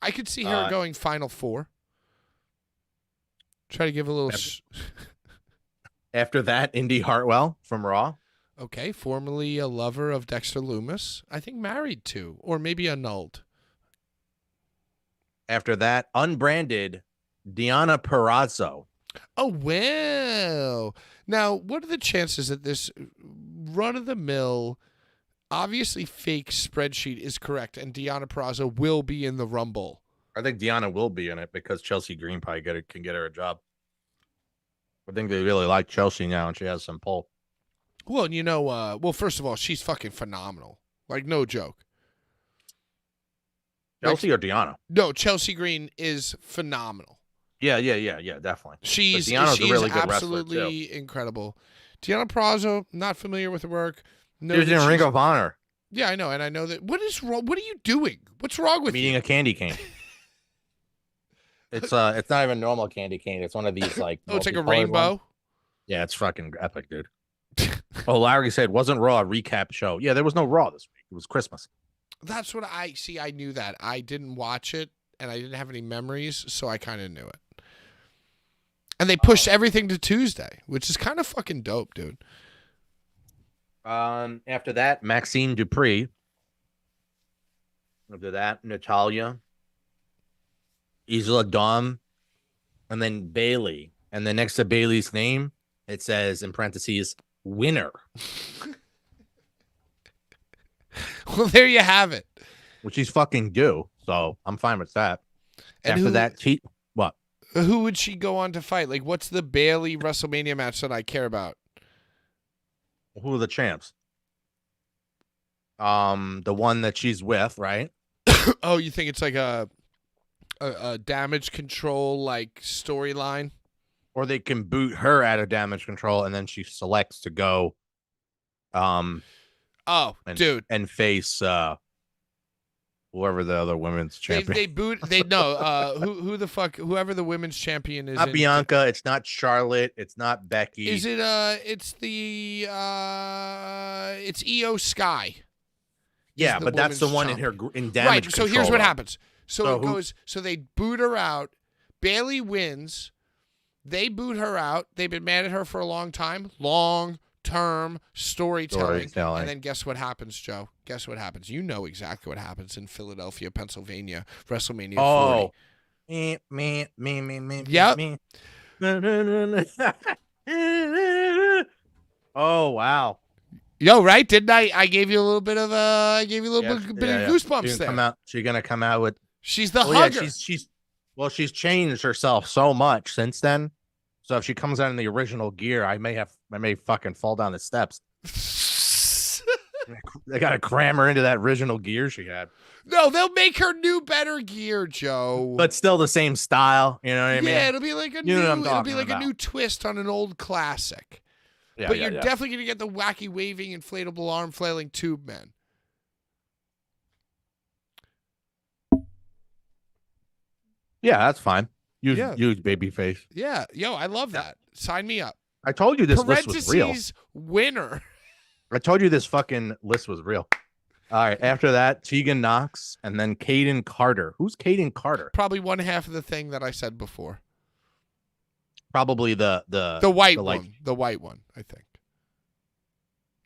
I could see her going Final Four. Try to give a little. After that, Indy Hartwell from Raw. Okay. Formerly a lover of Dexter Lumis. I think married to, or maybe annulled. After that, unbranded Deonna Purrazzo. Oh, well. Now, what are the chances that this run-of-the-mill, obviously fake spreadsheet is correct and Deonna Purrazzo will be in the Rumble? I think Deonna will be in it because Chelsea Green probably can get her a job. I think they really like Chelsea now, and she has some pull. Well, you know, first of all, she's fucking phenomenal. Like, no joke. Chelsea or Deonna? No, Chelsea Green is phenomenal. Yeah, definitely. She's a really good absolutely wrestler too. Incredible. Deonna Purrazzo, not familiar with her work. She was in Ring of Honor. Yeah, I know, and I know that. What is wrong? What are you doing? What's wrong with Eating you? a candy cane. It's not even normal candy cane. It's one of these like. Oh, it's like a multicolored rainbow. ones. Yeah, it's fucking epic, dude. Oh, Larry said, wasn't Raw a recap show? Yeah, there was no Raw this week. It was Christmas. That's what I see. I knew that. I didn't watch it, and I didn't have any memories, so I kind of knew it. And they pushed everything to Tuesday, which is kind of fucking dope, dude. After that, Maxine Dupree. After that, Natalia, Isla Dawn, and then Bailey. And then next to Bailey's name, it says in parentheses, winner. Well, there you have it. Which he's fucking due. So I'm fine with that. And After that, what? Who would she go on to fight? Like, what's the Bailey WrestleMania match that I care about? Who are the champs? The one that she's with, right? Oh, you think it's like a damage control like storyline? Or they can boot her out of damage control and then she selects to go dude. And face whoever the other women's champion. Who the fuck, whoever the women's champion is. Not Bianca, it's not Charlotte, it's not Becky. Is it it's Io Sky. Yeah, but that's the one champion. in damage control. So here's what happens. So they boot her out. Bailey wins. They boot her out. They've been mad at her for a long time. Long-term storytelling. And then guess what happens, Joe? Guess what happens? You know exactly what happens in Philadelphia, Pennsylvania, WrestleMania 40. Me. Yep. Me. Oh, wow. Yo, right? Didn't I? I gave you a little bit of bit of goosebumps there. She's gonna come out with. She's the hugger. Yeah, she's changed herself so much since then. So if she comes out in the original gear, I may fucking fall down the steps. They gotta cram her into that original gear she had. No, they'll make her new, better gear, Joe. But still the same style. You know what I mean? Yeah, it'll be like a new twist on an old classic. Yeah, but you're definitely gonna get the wacky waving inflatable arm flailing tube man. Yeah, that's fine. Use Yeah. babyface. Yeah, yo, I love that. Sign me up. I told you this list was real. Parentheses winner. I told you this fucking list was real. All right. After that, Tegan Knox, and then Caden Carter. Who's Caden Carter? Probably one half of the thing that I said before. Probably the white like, one. The white one, I think.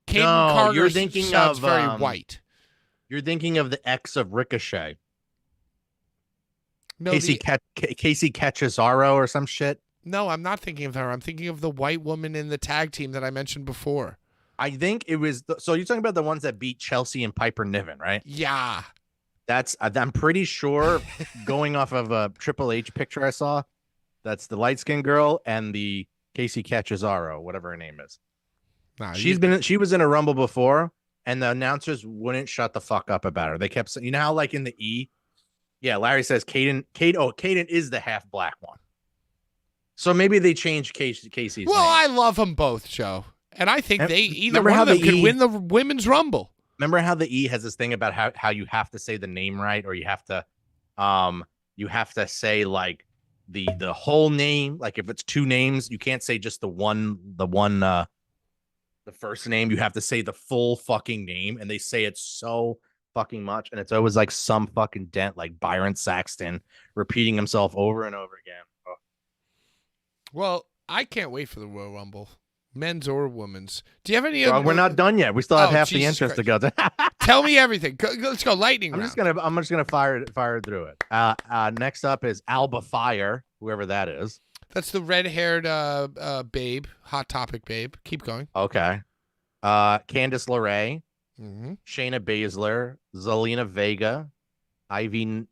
Caden No, Carter you're thinking sounds of, very white. You're thinking of the ex of Ricochet. No, Casey Cachezaro or some shit. no, I'm not thinking of her. I'm thinking of the white woman in the tag team that I mentioned before. I think it was. So you're talking about the ones that beat Chelsea and Piper Niven, right? Yeah. I'm pretty sure, going off of a Triple H picture I saw, that's the light skinned girl and the Casey Cachezaro, whatever her name is. Nah, She was in a Rumble before, and the announcers wouldn't shut the fuck up about her. They kept saying, you know how like in the E, yeah, Larry says Caden is the half black one. So maybe they changed Casey's Well, name. I love them both, Joe. And I think either remember one how of them the could E- win the women's rumble. Remember how the E has this thing about how you have to say the name right, or you have to say like the whole name. Like if it's two names, you can't say just the first name. You have to say the full fucking name, and they say it so fucking much, and it's always like some fucking dent, like Byron Saxton repeating himself over and over again. Oh. Well, I can't wait for the Royal Rumble, men's or women's. Do you have any? Well, we're not done yet. We still have half the Jesus entrance to go. Tell me everything. Let's go lightning round. I'm just gonna fire through it. Next up is Alba Fire, whoever that is. That's the red-haired babe, Hot Topic babe. Keep going. Okay. Candice LeRae, Mm-hmm. Shayna Baszler, Zelina Vega, Ivy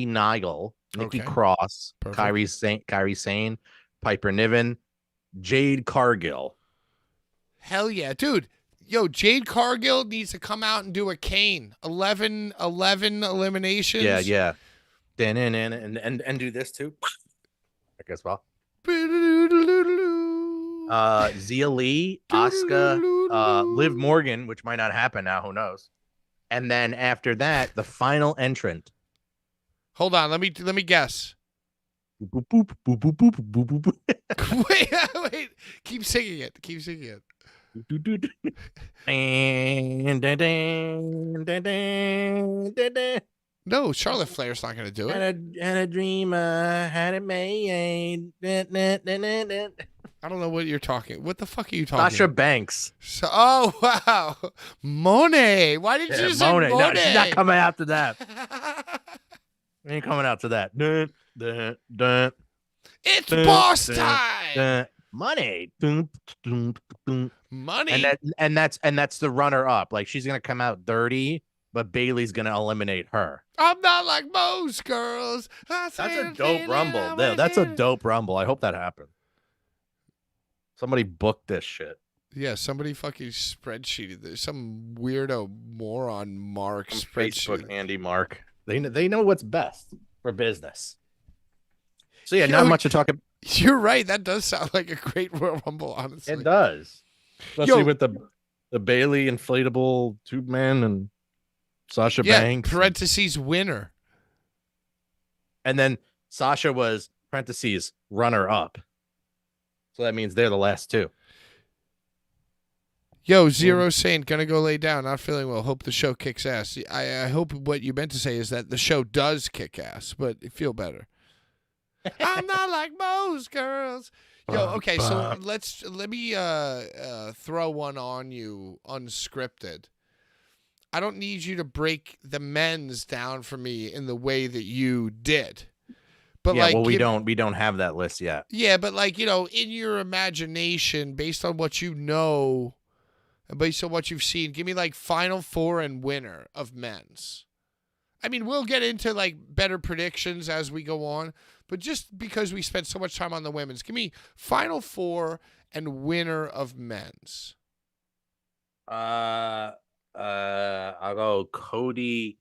Nigel, Nikki Okay. Cross, Perfect. Kyrie Sane, Piper Niven, Jade Cargill. Hell yeah, dude. Yo, Jade Cargill needs to come out and do a Kane. 11 eliminations. Yeah. And do this too. I guess well. Zia Lee, Asuka, Liv Morgan, which might not happen now, who knows? And then after that, the final entrant. Hold on, let me guess. Boop, boop, boop, boop, boop, boop, boop, boop. wait. Keep singing it. No, Charlotte Flair's not going to do it. Had a dream, had it made. I don't know what you're talking. What the fuck are you talking? Sasha Banks. Oh wow, Monet. Why did you say Monet? No, she's not coming after that. We ain't coming out to that. Dun, dun, dun, It's dun, boss dun, time. dun. Money. Dun, dun, dun. Money. And that's the runner up. Like she's gonna come out dirty, but Bailey's gonna eliminate her. I'm not like most girls. That's a dope rumble. That's a dope rumble. I hope that happens. Somebody booked this shit. Yeah, somebody fucking spreadsheeted this. Some weirdo moron Mark Facebook spreadsheet. Andy Mark. They know what's best for business. So yeah, You not know, much to talk about. You're right. That does sound like a great Royal Rumble, honestly. It does, especially Yo. with the Bailey inflatable tube man and Sasha Yeah, Banks. parentheses winner. And then Sasha was parentheses runner up. So that means they're the last two. Yo, Zero Saint, gonna go lay down. Not feeling well. Hope the show kicks ass. I hope what you meant to say is that the show does kick ass, but feel better. I'm not like most girls. Yo, okay, so let me throw one on you unscripted. I don't need you to break the men's down for me in the way that you did. But yeah, like, well, we don't have that list yet. Yeah, but like, in your imagination, based on what you know, and based on what you've seen, give me like Final Four and winner of men's. I mean, we'll get into like better predictions as we go on, but just because we spent so much time on the women's, give me Final Four and winner of men's. I'll go Cody,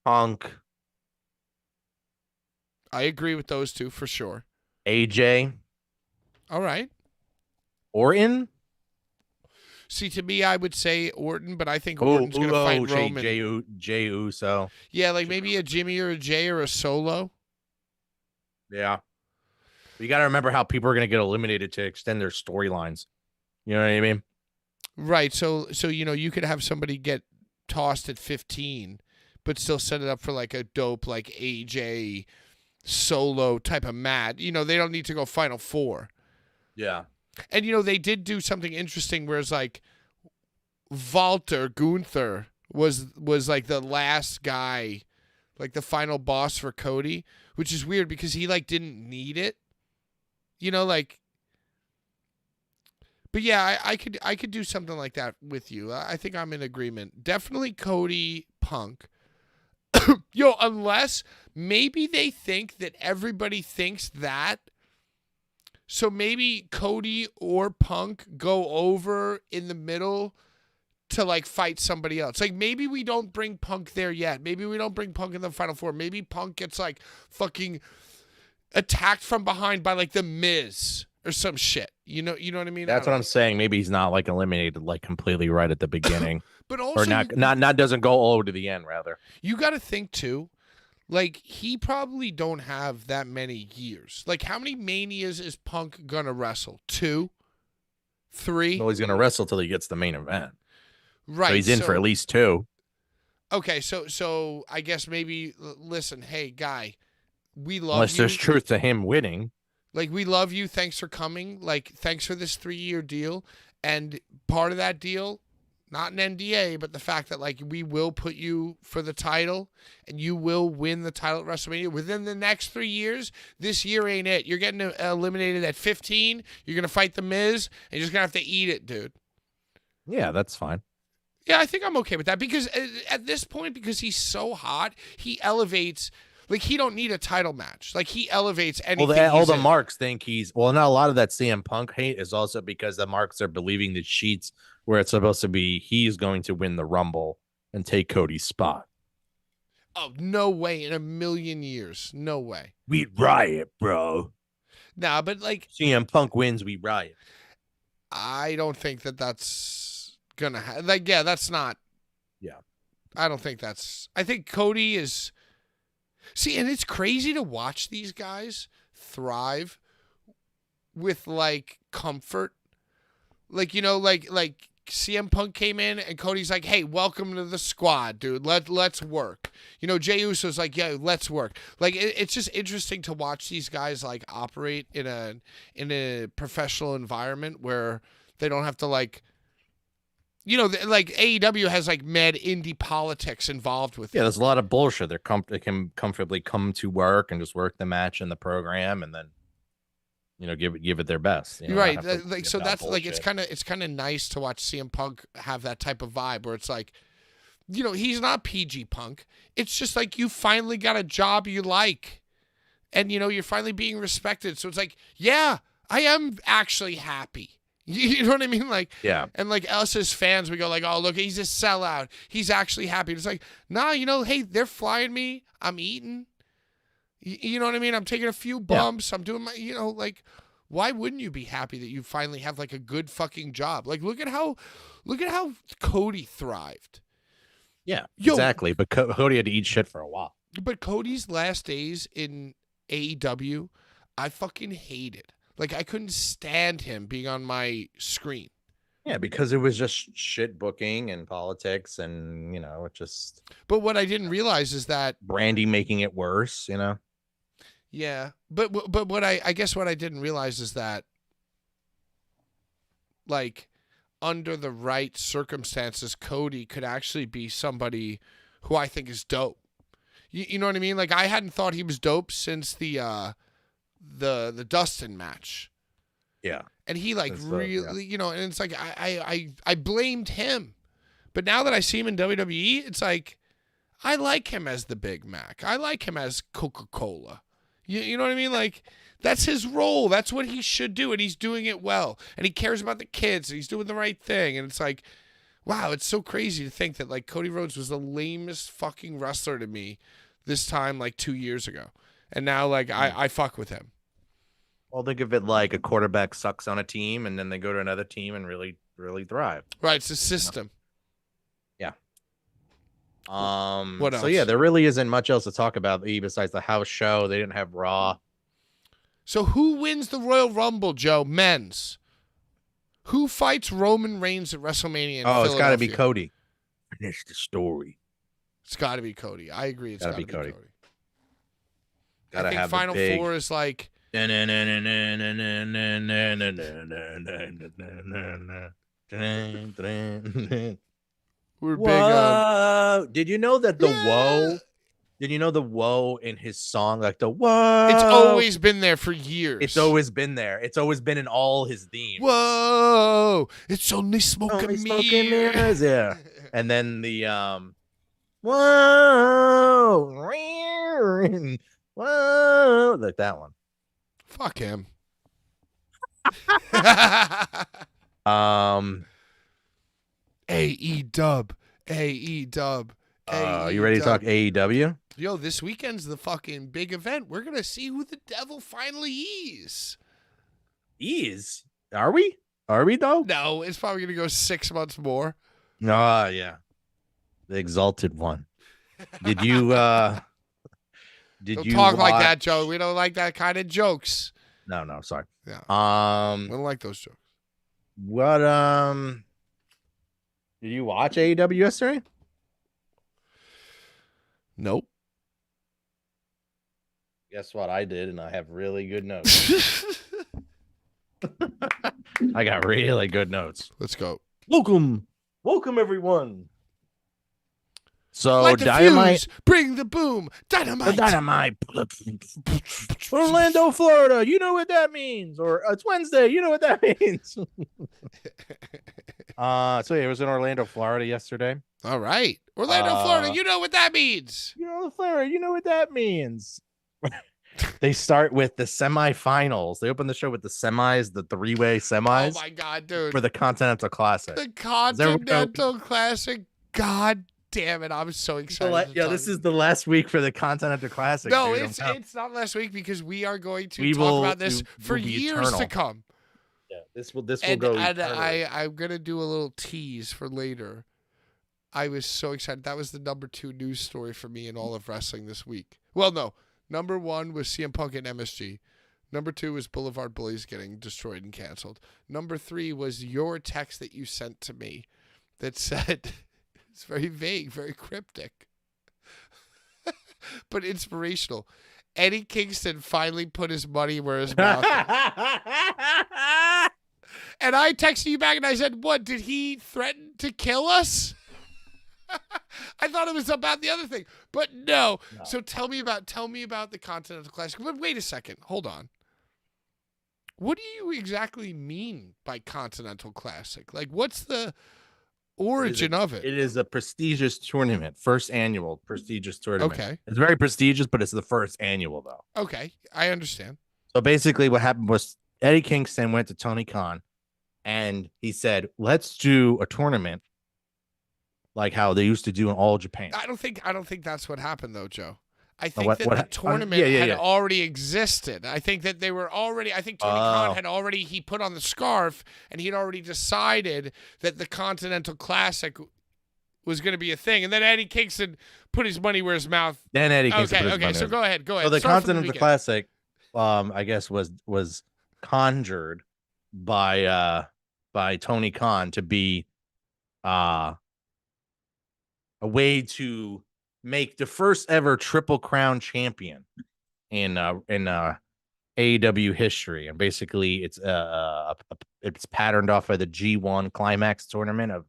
Punk, I agree with those two for sure. AJ, All right. Orton. See, to me, I would say Orton, but I think Orton's going to fight Roman. Jey Uso. Yeah, like maybe a Jimmy or a Jay or a Solo. Yeah. You got to remember how people are going to get eliminated to extend their storylines. You know what I mean? Right. So you could have somebody get tossed at 15, but still set it up for like a dope like AJ solo type of match. They don't need to go Final Four. Yeah. And they did do something interesting, whereas like Gunther was like the last guy, like the final boss for Cody, which is weird because he like didn't need it. But yeah, I could do something like that with you. I think I'm in agreement. Definitely Cody Punk. Unless maybe they think that everybody thinks that. So maybe Cody or Punk go over in the middle to like fight somebody else. Like maybe we don't bring Punk there yet. Maybe we don't bring Punk in the Final Four. Maybe Punk gets like fucking attacked from behind by like the Miz or some shit. You know what I mean? That's what I'm saying. Maybe he's not like eliminated like completely right at the beginning. But also, or not doesn't go all the way to the end, rather. You got to think too, like he probably don't have that many years. Like how many Manias is Punk gonna wrestle? 2, 3? Well, he's gonna wrestle till he gets the main event. Right. So he's in for at least 2. Okay, so I guess maybe listen, hey guy, we love Unless you. there's truth to him winning. Like we love you. Thanks for coming. Like thanks for this 3-year deal, and part of that deal. Not an NDA, but the fact that like we will put you for the title and you will win the title at WrestleMania within the next 3 years. This year ain't it. You're getting eliminated at 15. You're gonna fight the Miz, and you're just gonna have to eat it, dude. Yeah, that's fine. Yeah, I think I'm okay with that because at this point, because he's so hot, he elevates. Like he don't need a title match. Like he elevates anything. Well, all the marks think he's not a lot of that CM Punk hate is also because the marks are believing the sheets where it's supposed to be he's going to win the Rumble and take Cody's spot. Oh, no way in a million years. No way. We riot, bro. Nah, but like CM Punk wins, we riot. I don't think that's gonna like. Yeah, that's not. Yeah, I don't think that's. I think Cody is. See, and it's crazy to watch these guys thrive with like comfort. Like like CM Punk came in and Cody's like, "Hey, welcome to the squad, dude. Let's work." Jey Uso's like, "Yeah, let's work." Like it's just interesting to watch these guys like operate in a professional environment where they don't have to like. Like AEW has like mad indie politics involved with it. Yeah, there's a lot of bullshit. They can comfortably come to work and just work the match in the program, and then give it their best. Right. Like so that's bullshit. Like it's kind of nice to watch CM Punk have that type of vibe where it's like, he's not PG Punk. It's just like you finally got a job you like, and you're finally being respected. So it's like, yeah, I am actually happy. You know what I mean? Like, yeah. And like us as fans, we go like, oh, look, he's a sellout. He's actually happy. It's like, nah, hey, they're flying me. I'm eating. You know what I mean? I'm taking a few bumps. Yeah. I'm doing my, like, why wouldn't you be happy that you finally have like a good fucking job? Like, look at how Cody thrived. Yeah, exactly. But Cody had to eat shit for a while. But Cody's last days in AEW, I fucking hated. Like, I couldn't stand him being on my screen. Yeah, because it was just shit booking and politics and, it just... But what I didn't realize is that... Brandy making it worse, Yeah, but what I guess what I didn't realize is that, like, under the right circumstances, Cody could actually be somebody who I think is dope. You know what I mean? Like, I hadn't thought he was dope since the Dustin match. Yeah. And he like really, and it's like I blamed him. But now that I see him in WWE, it's like I like him as the Big Mac. I like him as Coca-Cola. You know what I mean? Like that's his role. That's what he should do, and he's doing it well. And he cares about the kids, and he's doing the right thing. And it's like, wow, it's so crazy to think that like Cody Rhodes was the lamest fucking wrestler to me this time like 2 years ago. And now like I fuck with him. Well, think of it like a quarterback sucks on a team and then they go to another team and really, really thrive. Right. It's a system. Yeah. What else? So yeah, there really isn't much else to talk about besides the house show. They didn't have Raw. So who wins the Royal Rumble, Joe? Men's. Who fights Roman Reigns at WrestleMania in Oh, it's got to be Philadelphia? Cody. Finish the story. It's got to be Cody. I agree. It's got to be Cody. Gotta I think have the Final big- Four is like. We're Big on. Whoa. Did you know that the whoa? Did you know the whoa in his song? Like the whoa. It's always been there for years. It's always been there. It's always been in all his themes. Whoa! It's only smoke Only and smoke and mirrors. mirrors, yeah. And then the whoa, whoa, like that one. Fuck him. AE dub. AE dub. You ready to talk AEW? Yo, this weekend's the fucking big event. We're gonna see who the devil finally is. Are we? Are we though? No, it's probably gonna go 6 months more. Yeah. The exalted one. Did you did Don't you talk like watch- that, Joe. We don't like that kind of jokes. No, sorry. Yeah. Um We don't like those jokes. what did you watch AEW yesterday? Nope. Guess what? I did, and I have really good notes. I got really good notes. Let's go. Welcome everyone. So Light the Dynamite, fuse. Bring the boom. Dynamite. Dynamite, Orlando, Florida. You know what that means, or it's Wednesday. You know what that means. So yeah, it was in Orlando, Florida yesterday. All right. Orlando, Florida. You know what that means. You know, Florida. You know what that means. They start with the semifinals. They open the show with the semis, the three-way semis Oh, my God, dude. for the Continental Classic. The Continental Classic. God damn it. I'm so excited. to Yeah, talk- this is the last week for the Continental Classic. No, dude. it's not last week because we are going to We talk will- about this it for will be years to eternal. come. Yeah, this will go. And eternally. I'm going to do a little tease for later. I was so excited. That was the number 2 news story for me in all of wrestling this week. Well, no. Number 1 was CM Punk and MSG. Number 2 was Boulevard Bullies getting destroyed and canceled. Number 3 was your text that you sent to me that said, it's very vague, very cryptic, but inspirational. Eddie Kingston finally put his money where his mouth is. And I texted you back and I said, what, did he threaten to kill us? I thought it was about the other thing, but no. So tell me about the Continental Classic. But wait a second, hold on. What do you exactly mean by Continental Classic? Like, what's the origin of it? It is a prestigious tournament, first annual prestigious tournament. Okay, It's very prestigious, but it's the first annual though. okay, I understand. So basically, what happened was Eddie Kingston went to Tony Khan, and he said, "Let's do a tournament like how they used to do in All Japan." I don't think that's what happened though, Joe. I think what- that what the hap- tournament yeah, had yeah. already existed. I think that they were already. I think Tony Khan had already. He put on the scarf, and he'd already decided that the Continental Classic was going to be a thing. And then Eddie Kingston put his money where his mouth. Then Eddie Kingston. put his Okay. money So in. go ahead. So the Start from Continental beginning. Classic, I guess was conjured by Tony Khan to be a way to make the first ever Triple Crown champion in AEW history, and basically it's patterned off of the G1 Climax tournament of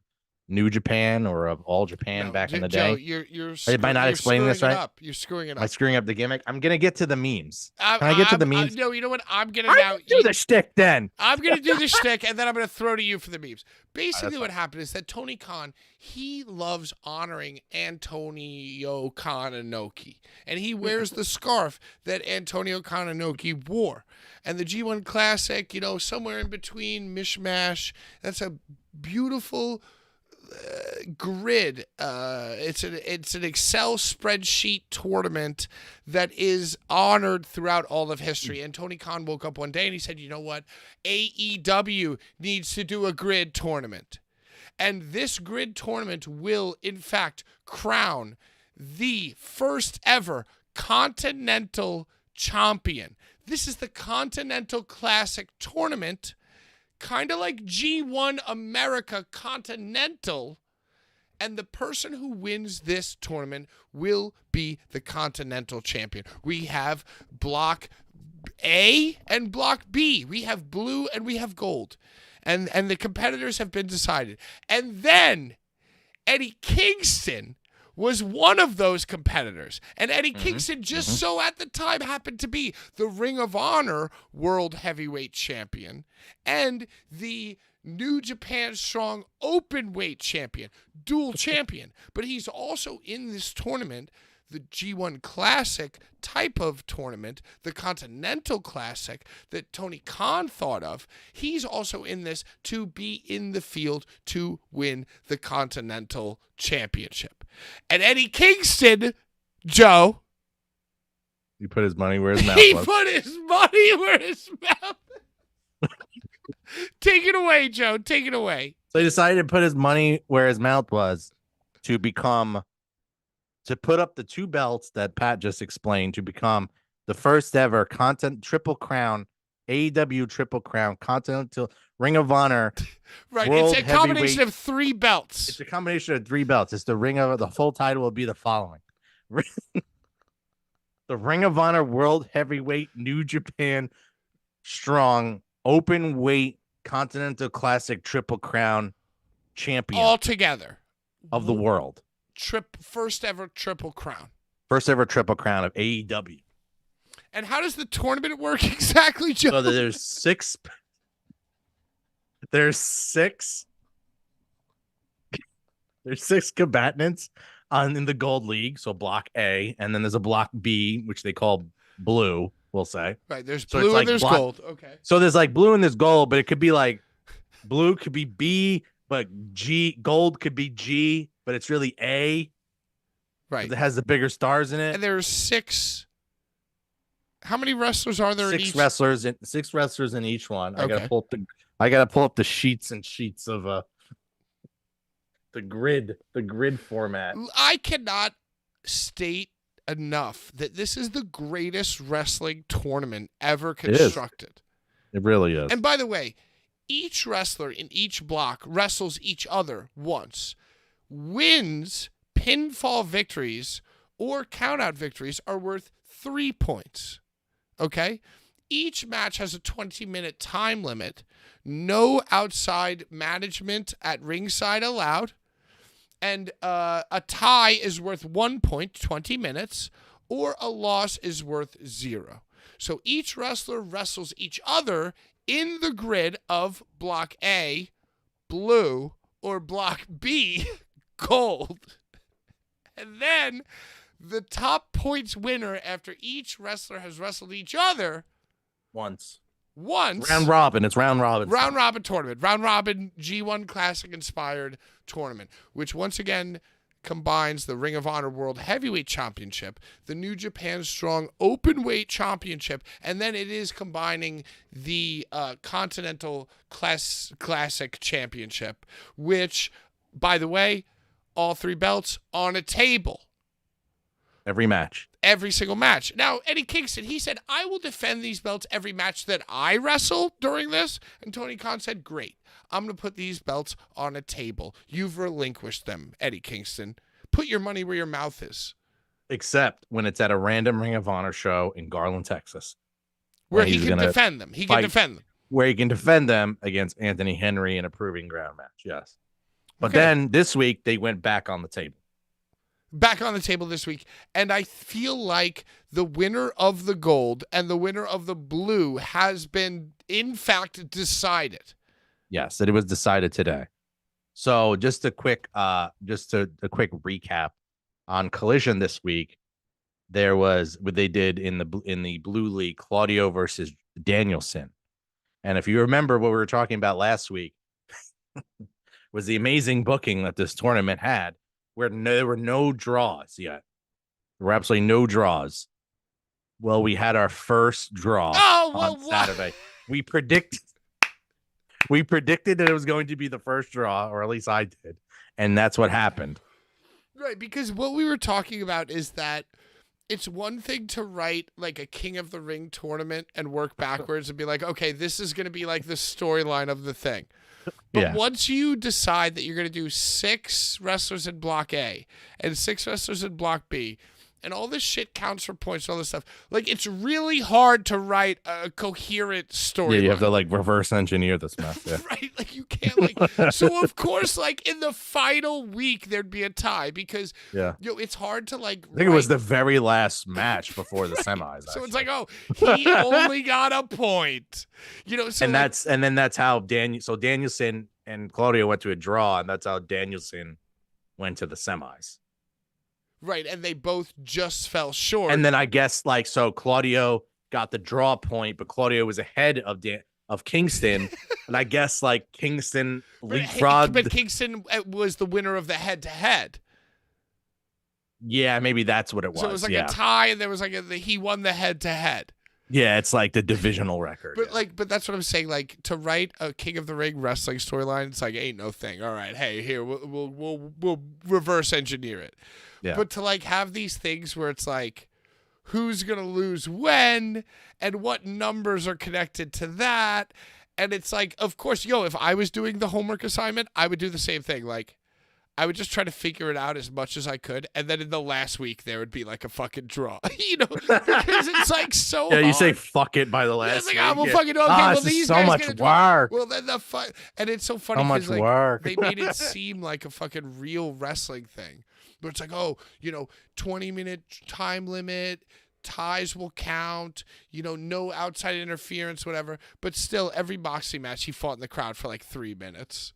New Japan or of All Japan No, back in the Joe, day. you're Am I not you're explaining this screwing it right? up. You're screwing it Am I up. screwing up the gimmick? I'm gonna get to the memes. Can I get to the memes? No, you know what? I'm gonna I now do the shtick then. I'm going to do the shtick, and then I'm going to throw to you for the memes. Basically, that's what happened is that Tony Khan, he loves honoring Antonio Kananoki, and he wears the scarf that Antonio Kananoki wore. And the G1 Classic, somewhere in between, mishmash, that's a beautiful grid. It's an Excel spreadsheet tournament that is honored throughout all of history. And Tony Khan woke up one day and he said, you know what? AEW needs to do a grid tournament. And this grid tournament will, in fact, crown the first ever Continental champion. This is the Continental Classic Tournament, kind of like G1 America Continental. And the person who wins this tournament will be the Continental Champion. We have Block A and Block B. We have blue and we have gold. And the competitors have been decided. And then Eddie Kingston was one of those competitors. And Eddie Kingston just so at the time happened to be the Ring of Honor World Heavyweight Champion and the New Japan Strong Openweight Champion, dual champion. But he's also in this tournament, the G1 Classic type of tournament, the Continental Classic that Tony Khan thought of. He's also in this to be in the field to win the Continental Championship. And Eddie Kingston, Joe, He put his money where his mouth he was. put his money where his mouth. Take it away, Joe. Take it away. So he decided to put his money where his mouth was to put up the 2 belts that Pat just explained to become the first ever Triple Crown, AEW Triple Crown, Continental Ring of Honor. Right. World It's a combination Heavyweight- of 3 belts. It's a combination of 3 belts. It's the full title will be the following. The Ring of Honor World Heavyweight New Japan Strong Open Weight Continental Classic Triple Crown Champion All together. of the world. First ever Triple Crown. First ever Triple Crown of AEW. And how does the tournament work exactly, Joe? So there's 6 combatants in the Gold League, so Block A, and then there's a Block B, which they call blue, we'll say. Right, there's So blue it's like and there's block- gold. Okay. So there's like blue and there's gold, but it could be like blue could be B, but gold could be G, but it's really A. Right. It has the bigger stars in it. And there's 6. How many wrestlers are there in each? 6 wrestlers in each one. I Okay. gotta pull up the sheets and sheets of the grid format. I cannot state enough that this is the greatest wrestling tournament ever is. constructed. It really is. And by the way, each wrestler in each block wrestles each other once. Wins, pinfall victories, or countout victories are worth 3 points. Okay? Each match has a 20-minute time limit. No outside management at ringside allowed. And a tie is worth 1 point, 20 minutes, or a loss is worth 0. So each wrestler wrestles each other in the grid of Block A, blue, or Block B, gold. And then the top points winner after each wrestler has wrestled each other Once. once. Robin. It's round robin. Round robin tournament. Round robin G1 Classic inspired tournament, which once again combines the Ring of Honor World Heavyweight Championship, the New Japan Strong Openweight Championship, and then it is combining the Continental Classic Championship, which, by the way, all 3 belts on a table. Every match. Every single match. Now, Eddie Kingston, he said, I will defend these belts every match that I wrestle during this. And Tony Khan said, great. I'm going to put these belts on a table. You've relinquished them, Eddie Kingston. Put your money where your mouth is. Except when it's at a random Ring of Honor show in Garland, Texas. Where When he he's can gonna defend them. He can fight. defend them. Where he can defend them against Anthony Henry in a proving ground match. Yes. But Okay. then this week they went back on the table. Back on the table this week. And I feel like the winner of the gold and the winner of the blue has been, in fact, decided. Yes, that it was decided today. So just a quick recap on Collision this week. There was what they did in the Blue League, Claudio versus Danielson. And if you remember what we were talking about last week, was the amazing booking that this tournament had, where there were no draws yet. There were absolutely no draws. Well, we had our first draw on Saturday. We predicted that it was going to be the first draw, or at least I did. And that's what happened. Right, because what we were talking about is that it's one thing to write like a King of the Ring tournament and work backwards and be like, okay, this is going to be like the storyline of the thing. But Yeah. once you decide that you're going to do 6 wrestlers in Block A and 6 wrestlers in Block B, and all this shit counts for points and all this stuff, like, it's really hard to write a coherent story. Yeah, you have to like reverse engineer this mess. Yeah. Right? Like, you can't, like, so of course, like, in the final week, there'd be a tie because, Yeah. it's hard to, like, I think it was the very last match before the semis. so it's actually. like, oh, he only got a point. So and like, that's how Danielson and Claudio went to a draw, and that's how Danielson went to the semis. right, and they both just fell short. And then I guess like so Claudio got the draw point, but Claudio was ahead of Kingston, and I guess like Kingston leapfrogged. But Kingston was the winner of the head-to-head. Yeah, maybe that's what it was. So it was like yeah. a tie, and there was like he won the head-to-head. Yeah, it's like the divisional record. But but that's what I'm saying. Like, to write a King of the Ring wrestling storyline, it's like ain't no thing. All right, hey, here we'll reverse engineer it. Yeah. But to like have these things where it's like, who's gonna lose when, and what numbers are connected to that, and it's like, of course, if I was doing the homework assignment, I would do the same thing. Like, I would just try to figure it out as much as I could, and then in the last week there would be like a fucking draw, because it's like so. Yeah, you hard. say fuck it by the last. It's like, week. we'll Yeah. fucking okay. Well, this is these so guys much get a draw. work. Well, then and it's so funny So much because like work. they made it seem like a fucking real wrestling thing, but it's like, 20-minute time limit. Ties will count, no outside interference, whatever. But still, every boxing match he fought in the crowd for like 3 minutes,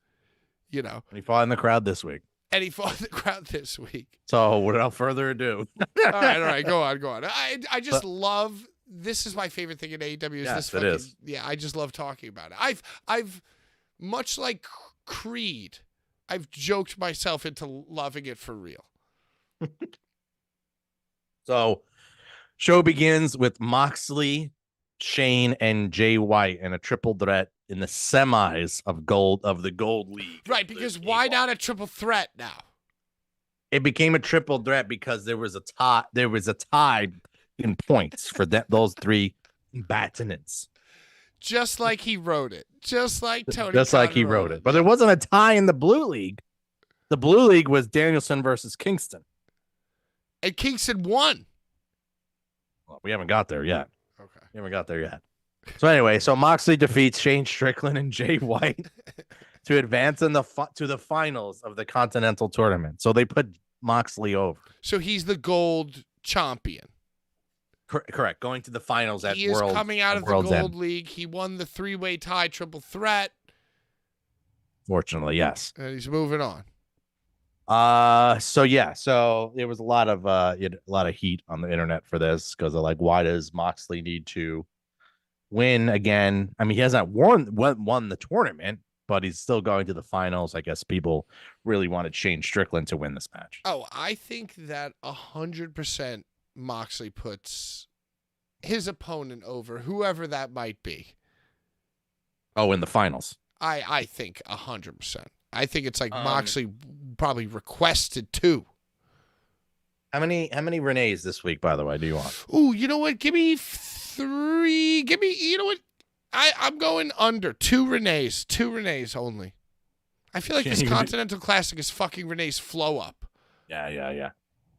And he fought in the crowd this week. and he fought in the crowd this week. So without further ado, All right, go on. I just love. This is my favorite thing in AEW. Is Yes, this it fucking, is. Yeah, I just love talking about it. I've much like Creed, I've joked myself into loving it for real. so show begins with Moxley, Shane, and Jay White in a triple threat in the semis of the Gold League. Right, because why not a triple threat now? It became a triple threat because there was a tie. There was a tie in points for those 3 combatants. Just like he wrote it. Just like Tony. Just like he Khan wrote it. But there wasn't a tie in the Blue League. The Blue League was Danielson versus Kingston. And Kingston won. Well, we haven't got there yet. Okay. We haven't got there yet. So anyway, Moxley defeats Shane Strickland and Jay White to advance in to the finals of the Continental Tournament. So they put Moxley over. So he's the gold champion. Correct. Going to the finals at He is World. coming out of the World's Gold End. League. He won the 3-way tie triple threat, Fortunately, yes. and he's moving on. So there was a lot of heat on the internet for this because of like, why does Moxley need to win again? I mean, he hasn't won the tournament, but he's still going to the finals. I guess people really wanted Shane Strickland to win this match. Oh, I think that 100% Moxley puts his opponent over, whoever that might be. Oh, in the finals. I think 100%. I think it's like Moxley probably requested 2. How many Renees this week, by the way, do you want? Ooh, you know what? Give me 3. Give me, you know what? I'm going under 2 Renees. 2 Renees only. I feel like this Continental Classic is fucking Renee's flow up. Yeah.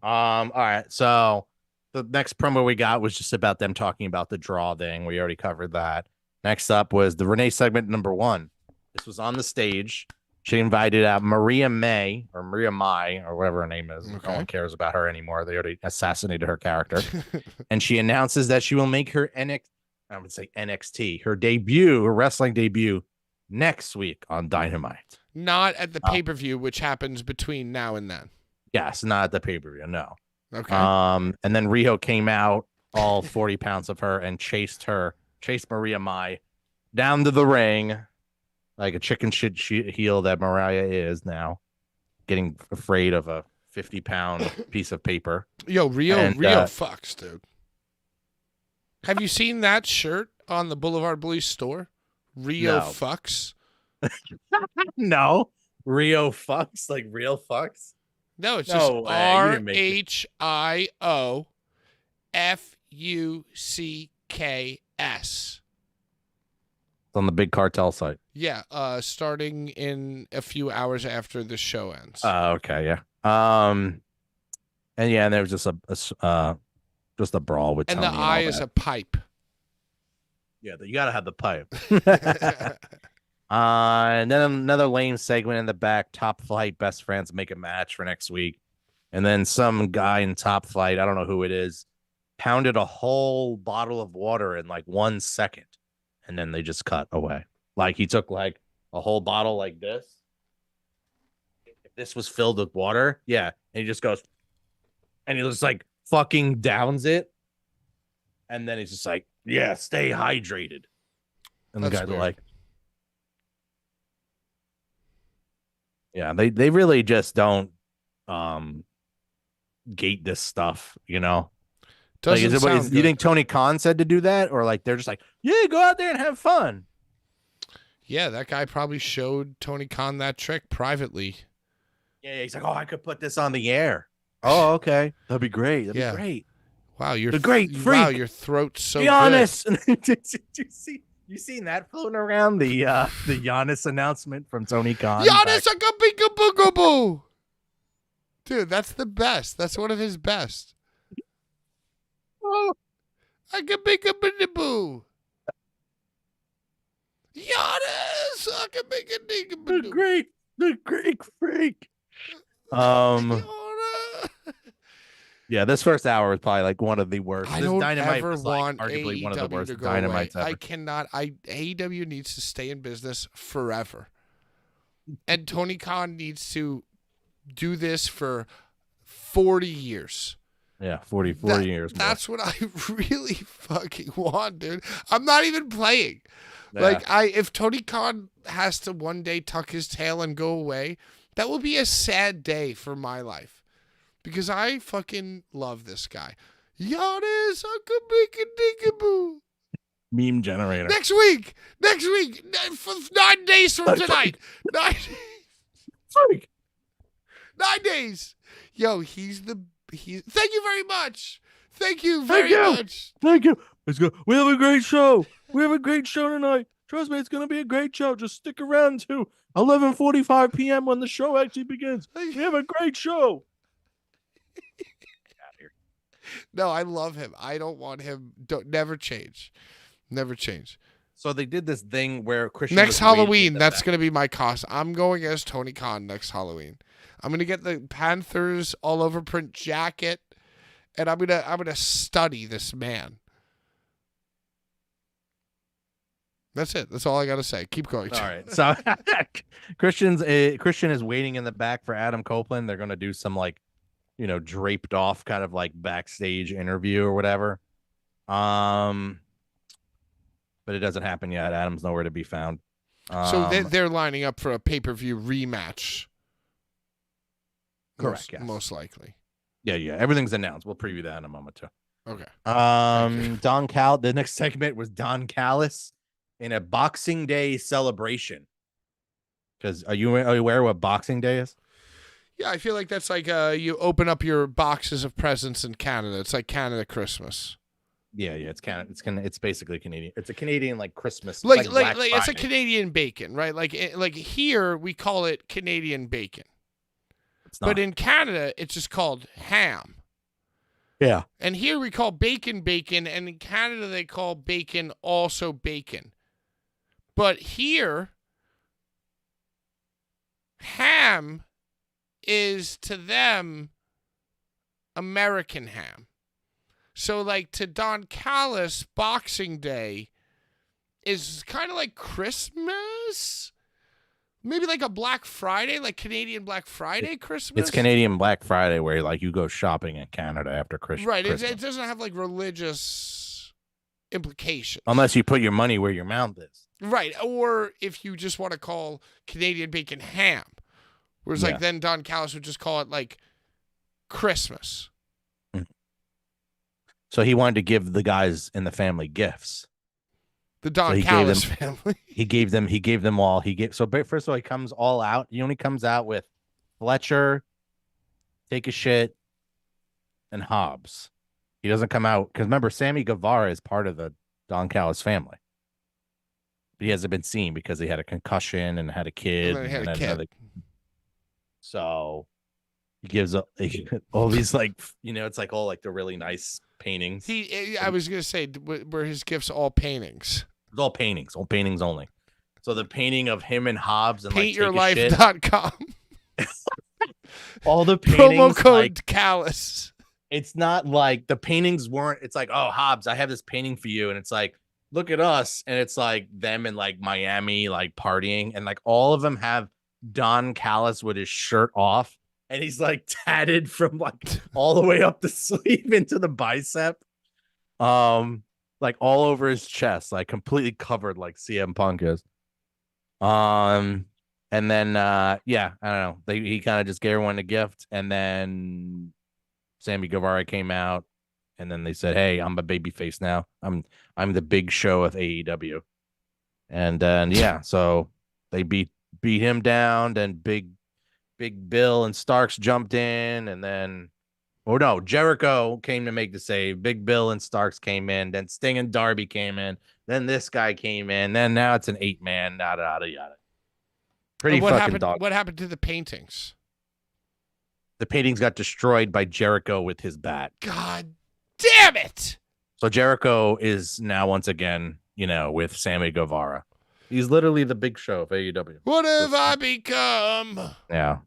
All right. So the next promo we got was just about them talking about the draw thing. We already covered that. Next up was the Renee segment number 1. This was on the stage. She invited out Maria Mai or whatever her name is. Okay. No one cares about her anymore. They already assassinated her character. And she announces that she will make her NXT, her wrestling debut next week on Dynamite. Not at the pay-per-view, which happens between now and then. Yes, not at the pay-per-view, no. Okay. And then Riho came out, all 40 pounds of her, and chased Maria Mai down to the ring like a chicken shit heel that Mariah is now, getting afraid of a 50-pound piece of paper. Yo, Rio And, fucks, dude. Have you seen that shirt on the Boulevard Police store? Rio No. fucks. No, Rio fucks, like real fucks. No, it's No just way, you didn't make it. RHIO FUCKS. It's on the big cartel site. Yeah, starting in a few hours after the show ends. Okay, yeah. And there was just a brawl with and Tony the all eye is that. a pipe. Yeah, you gotta have the pipe. And then another lame segment in the back. Top Flight best friends make a match for next week, and then some guy in Top Flight, I don't know who it is, pounded a whole bottle of water in like 1 second, and then they just cut away. Like he took like a whole bottle like this. If this was filled with water, yeah, and he just goes, and he just like fucking downs it, and then he's just like, yeah, stay hydrated. And the That's guys are weird. like, yeah, they really just don't gate this stuff, you know. Like, Doesn't sound you good. think Tony Khan said to do that, or like they're just like, yeah, go out there and have fun? Yeah, that guy probably showed Tony Khan that trick privately. Yeah, he's like, oh, I could put this on the air. Oh, okay, that'd be great. That'd Yeah. be great. Wow, you're The great Wow, freak. your throat's so Giannis. Did you seen that floating around, the Giannis announcement from Tony Khan? good. Giannis Agabigabugaboo. Dude, that's the best. That's one of his best. Oh, Agabigaboo. Giannis the Agabigaboo. great freak. Yeah, this first hour is probably like one of the worst. I This don't Dynamite ever was, like, want arguably one of the AEW worst to go Dynamites away. ever. I cannot. AEW needs to stay in business forever, and Tony Khan needs to do this for 40 years. Yeah, 40 That- years more. That's what I really fucking want, dude. I'm not even playing. Yeah. Like if Tony Khan has to one day tuck his tail and go away, that will be a sad day for my life. Because I fucking love this guy. Giannis Agabigaboo. Meme generator. Next week, 9 days from tonight. 9 days. Yo, he's. Thank you very much. Thank you very much. Thank you. Let's go. We have a great show. We have a great show tonight. Trust me, it's gonna be a great show. Just stick around to 11:45 p.m. when the show actually begins. We have a great show. No, I love him. I don't want him. Never change. Never change. So they did this thing where Christian Next was waiting Halloween, in the that's back. going to be my costume. I'm going as Tony Khan next Halloween. I'm going to get the Panthers all over print jacket, and I'm gonna study this man. That's it. That's all I got to say. Keep going. All right. So Christian is waiting in the back for Adam Copeland. They're gonna do some like, draped off kind of like backstage interview or whatever. But it doesn't happen yet. Adam's nowhere to be found. So they're lining up for a pay-per-view rematch. Correct, yes. Most likely. Yeah. Everything's announced. We'll preview that in a moment too. Okay. The next segment was Don Callis in a Boxing Day celebration. Because are you aware what Boxing Day is? Yeah, I feel like that's like you open up your boxes of presents in Canada. It's like Canada Christmas. Yeah, it's Canada. It's basically Canadian. It's a Canadian like Christmas. Like Black it's a Friday. Canadian bacon, right? Like here we call it Canadian bacon. It's not. But in Canada, it's just called ham. Yeah. And here we call bacon, and in Canada they call bacon also bacon. But here, ham is to them American ham. So like to Don Callis, Boxing Day is kind of like Christmas. Maybe like a Black Friday, like Canadian Black Friday Christmas. It's Canadian Black Friday where like you go shopping in Canada after Christmas. Right. It doesn't have like religious implications. Unless you put your money where your mouth is. Right. Or if you just want to call Canadian bacon ham. Whereas Yeah. like then Don Callis would just call it like Christmas. So he wanted to give the guys in the family gifts. The Don he gave Callis them- family. He gave them all. But first of all, he comes all out. He only comes out with Fletcher, Take a Shit, and Hobbs. He doesn't come out because remember, Sammy Guevara is part of the Don Callis family. But he hasn't been seen because he had a concussion and had a kid. And then he had a kid. Another... So he gives up all these like it's like all like the really nice paintings. I was gonna say, were his gifts all paintings? It's all paintings only. So the painting of him and Hobbs and paintyourlife.com. All the paintings, promo code Callus. It's not like the paintings weren't. It's like, oh, Hobbs, I have this painting for you, and it's like, look at us, and it's like them in like Miami, like partying, and like all of them have Don Callis with his shirt off, and he's like tatted from like all the way up the sleeve into the bicep, like all over his chest, like completely covered, like CM Punk is. And then yeah, I don't know. He kind of just gave everyone a gift, and then Sammy Guevara came out, and then they said, "Hey, I'm a babyface now. I'm the big show of AEW." And then yeah, so they beat him down. Then Big Bill and Starks jumped in, and then Jericho came to make the save. Big Bill and Starks came in. Then Sting and Darby came in. Then this guy came in. Then now it's an 8-man. Yada yada yada. Pretty fucking dog. What happened to the paintings? The paintings got destroyed by Jericho with his bat. God damn it! So Jericho is now once again, with Sammy Guevara. He's literally the big show of AEW. What have I become? Yeah.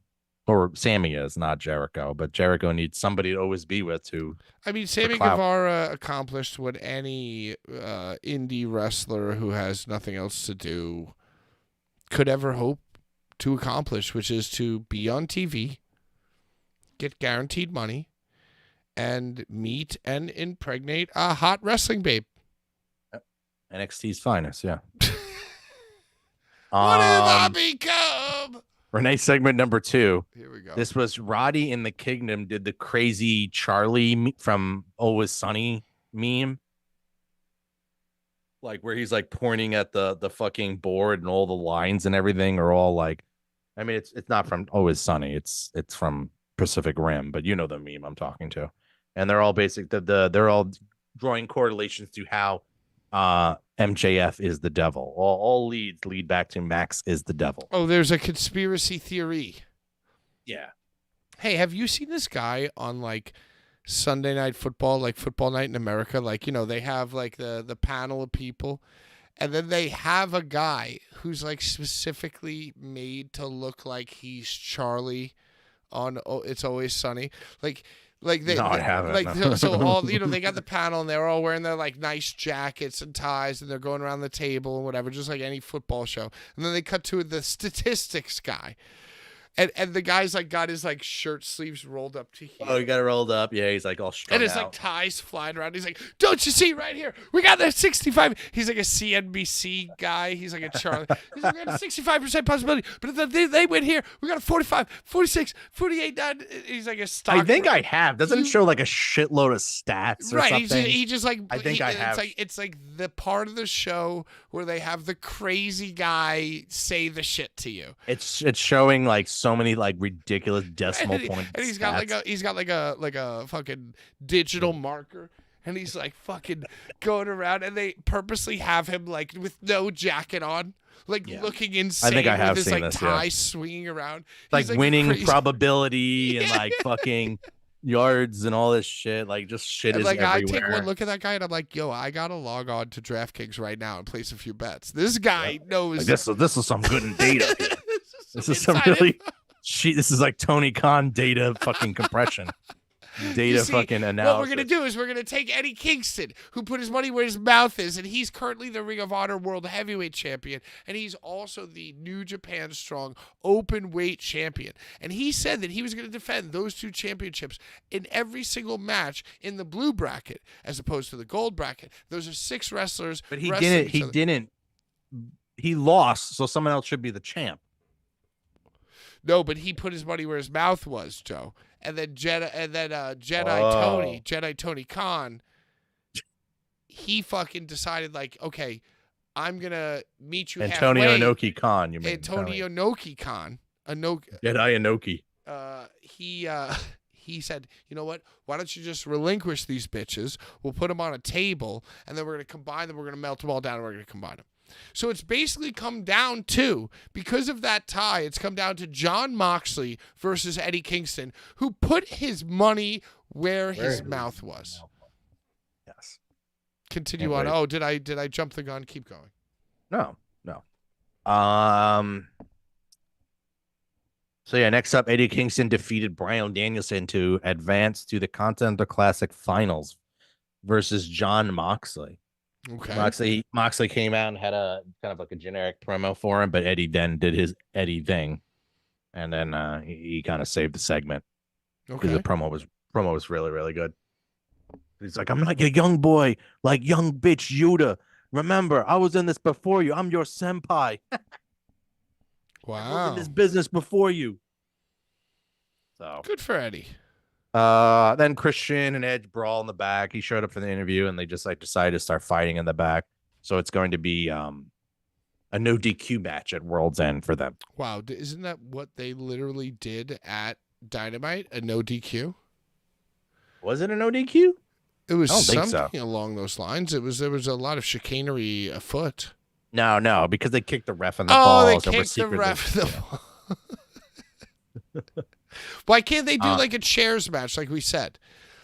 Or Sammy is, not Jericho, but Jericho needs somebody to always be with to. I mean, Sammy Guevara accomplished what any indie wrestler who has nothing else to do could ever hope to accomplish, which is to be on TV, get guaranteed money, and meet and impregnate a hot wrestling babe. NXT's finest, yeah. What have I become? Renee segment number 2. Here we go. This was Roddy in the Kingdom did the crazy Charlie from Always Sunny meme. Like where he's like pointing at the fucking board and all the lines and everything are all like, I mean, it's not from Always Sunny. It's from Pacific Rim, but you know the meme I'm talking to. And they're all they're all drawing correlations to how MJF is the devil. All leads lead back to Max is the devil. Oh, there's a conspiracy theory. Yeah. Hey, have you seen this guy on like Sunday Night Football, like Football Night in America? Like, they have like the panel of people, and then they have a guy who's like specifically made to look like he's Charlie on It's Always Sunny. I haven't. Like so all they got the panel and they're all wearing their like nice jackets and ties and they're going around the table and whatever, just like any football show. And then they cut to the statistics guy. And the guy's like got his like shirt sleeves rolled up to here. Oh, he got it rolled up. Yeah, he's like all strung and his like ties flying around. He's like, "Don't you see right here? We got that 65." He's like a CNBC guy. He's like a Charlie. He's like, we got a 65% possibility, but if they win here, we got a 45, 46, 48. He's like a stock. I think I have. Doesn't it show like a shitload of stats or right? something? He just like I think I have. It's like the part of the show where they have the crazy guy say the shit to you. It's showing like so many like ridiculous decimal points. And he's got like a fucking digital marker, and he's like fucking going around, and they purposely have him like with no jacket on, like looking insane. I think I have with his seen like this, tie swinging around, like winning crazy probability and like fucking yards and all this shit. Like just shit is everywhere. I take one look at that guy and I'm like, yo, I gotta log on to DraftKings right now and place a few bets. This guy knows. Like this is some good data. This is some really. This is like Tony Khan data fucking compression. Data fucking analysis. What we're going to do is we're going to take Eddie Kingston, who put his money where his mouth is, and he's currently the Ring of Honor World Heavyweight Champion, and he's also the New Japan Strong Open Weight Champion. And he said that he was going to defend those 2 championships in every single match in the blue bracket, as opposed to the gold bracket. Those are 6 wrestlers. But he didn't. He lost, so someone else should be the champ. No, but he put his money where his mouth was, Joe. And then Jedi Tony Khan, he fucking decided like, okay, I'm gonna meet you Antonio halfway. Inoki Khan, you mean? Antonio Inoki Khan. Jedi Inoki. he said, you know what? Why don't you just relinquish these bitches? We'll put them on a table, and then we're going to combine them. We're going to melt them all down, and we're going to combine them. So it's basically come down to, because of that tie, it's come down to Jon Moxley versus Eddie Kingston, who put his money where his mouth was. Yes. Continue Can't on. wait. Oh, did I jump the gun? Keep going. No. So yeah, next up, Eddie Kingston defeated Bryan Danielson to advance to the Continental Classic Finals versus Jon Moxley. Okay. Moxley came out and had a kind of like a generic promo for him, but Eddie then did his Eddie thing, and then he kind of saved the segment because Okay. the promo was really, really good. He's like, I'm like a young boy, like young bitch Yuta. Remember, I was in this before you. I'm your senpai. I was in Wow. this business before you. So Good for Eddie. then Christian and Edge brawl in the back. He showed up for the interview, and they just like decided to start fighting in the back. So it's going to be a no DQ match at World's End for them. Wow. Isn't that what they literally did at Dynamite? A no DQ? Was it a no DQ? It was I don't think so. something along those lines. There was a lot of chicanery afoot. No, because they kicked the ref in the Oh, balls. they and were kicked the secretly- ref in the Yeah. ball. Why can't they do Uh, like a chairs match, like we said?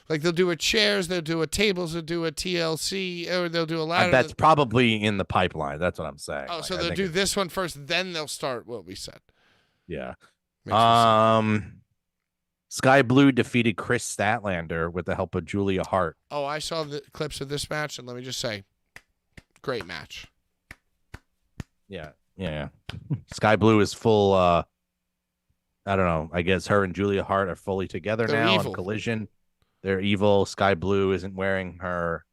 Like they'll do a chairs, they'll do a tables, they'll do a TLC, or they'll do a ladder. That's probably in the pipeline. That's what I'm saying. Oh, Like, so I they'll think do it- this one first, then they'll start what we said. Yeah. Makes sense. Sky Blue defeated Chris Statlander with the help of Julia Hart. Oh, I saw the clips of this match, and let me just say, great match. Yeah. Sky Blue is full. I don't know. I guess her and Julia Hart are fully together They're now evil. on Collision. They're evil. Sky Blue isn't wearing her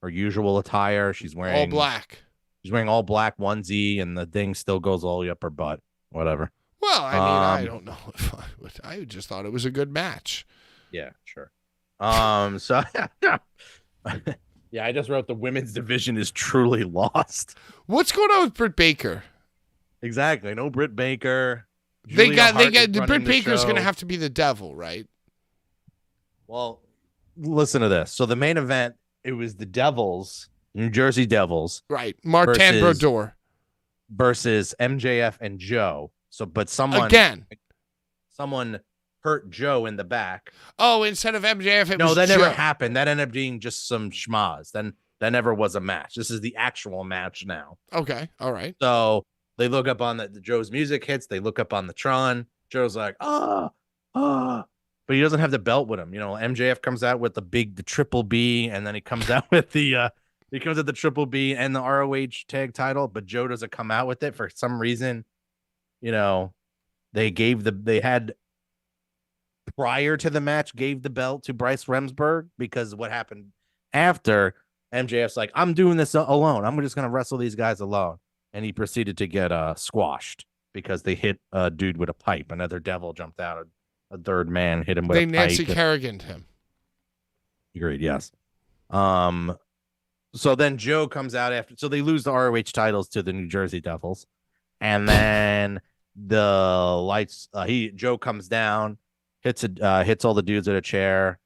usual attire. She's wearing All black. She's wearing all black onesie, and the thing still goes all the way up her butt. Whatever. Well, I mean, I Um, don't know if I would. I just thought it was a good match. Yeah, sure. So yeah, I just wrote the women's division is truly lost. What's going on with Britt Baker? Exactly. No Britt Baker. They Julia got Hart is the running Britt Baker's show. going to have to be the devil, right? Well, listen to this. So the main event, it was the Devils, New Jersey Devils, Right. Martin Versus- Brodeur. versus MJF and Joe. So, but someone hurt Joe in the back. Oh, instead of MJF, it No, was that never Joe. happened. That ended up being just some schmaz. Then that never was a match. This is the actual match now. Okay. All right. So they look up on the Joe's music hits. They look up on the Tron. Joe's like, but he doesn't have the belt with him. You know, MJF comes out with the triple B, and then he comes out with the triple B and the ROH tag title, but Joe doesn't come out with it for some reason. You know, they had prior to the match gave the belt to Bryce Remsburg because what happened after MJF's like, I'm doing this alone. I'm just going to wrestle these guys alone. And he proceeded to get squashed because they hit a dude with a pipe. Another devil jumped out. A third man hit him with They a pipe. Nancy Kerrigan him. Agreed. Yes. So then Joe comes out after. So they lose the ROH titles to the New Jersey Devils, and then the lights. Joe comes down, hits all the dudes with a chair.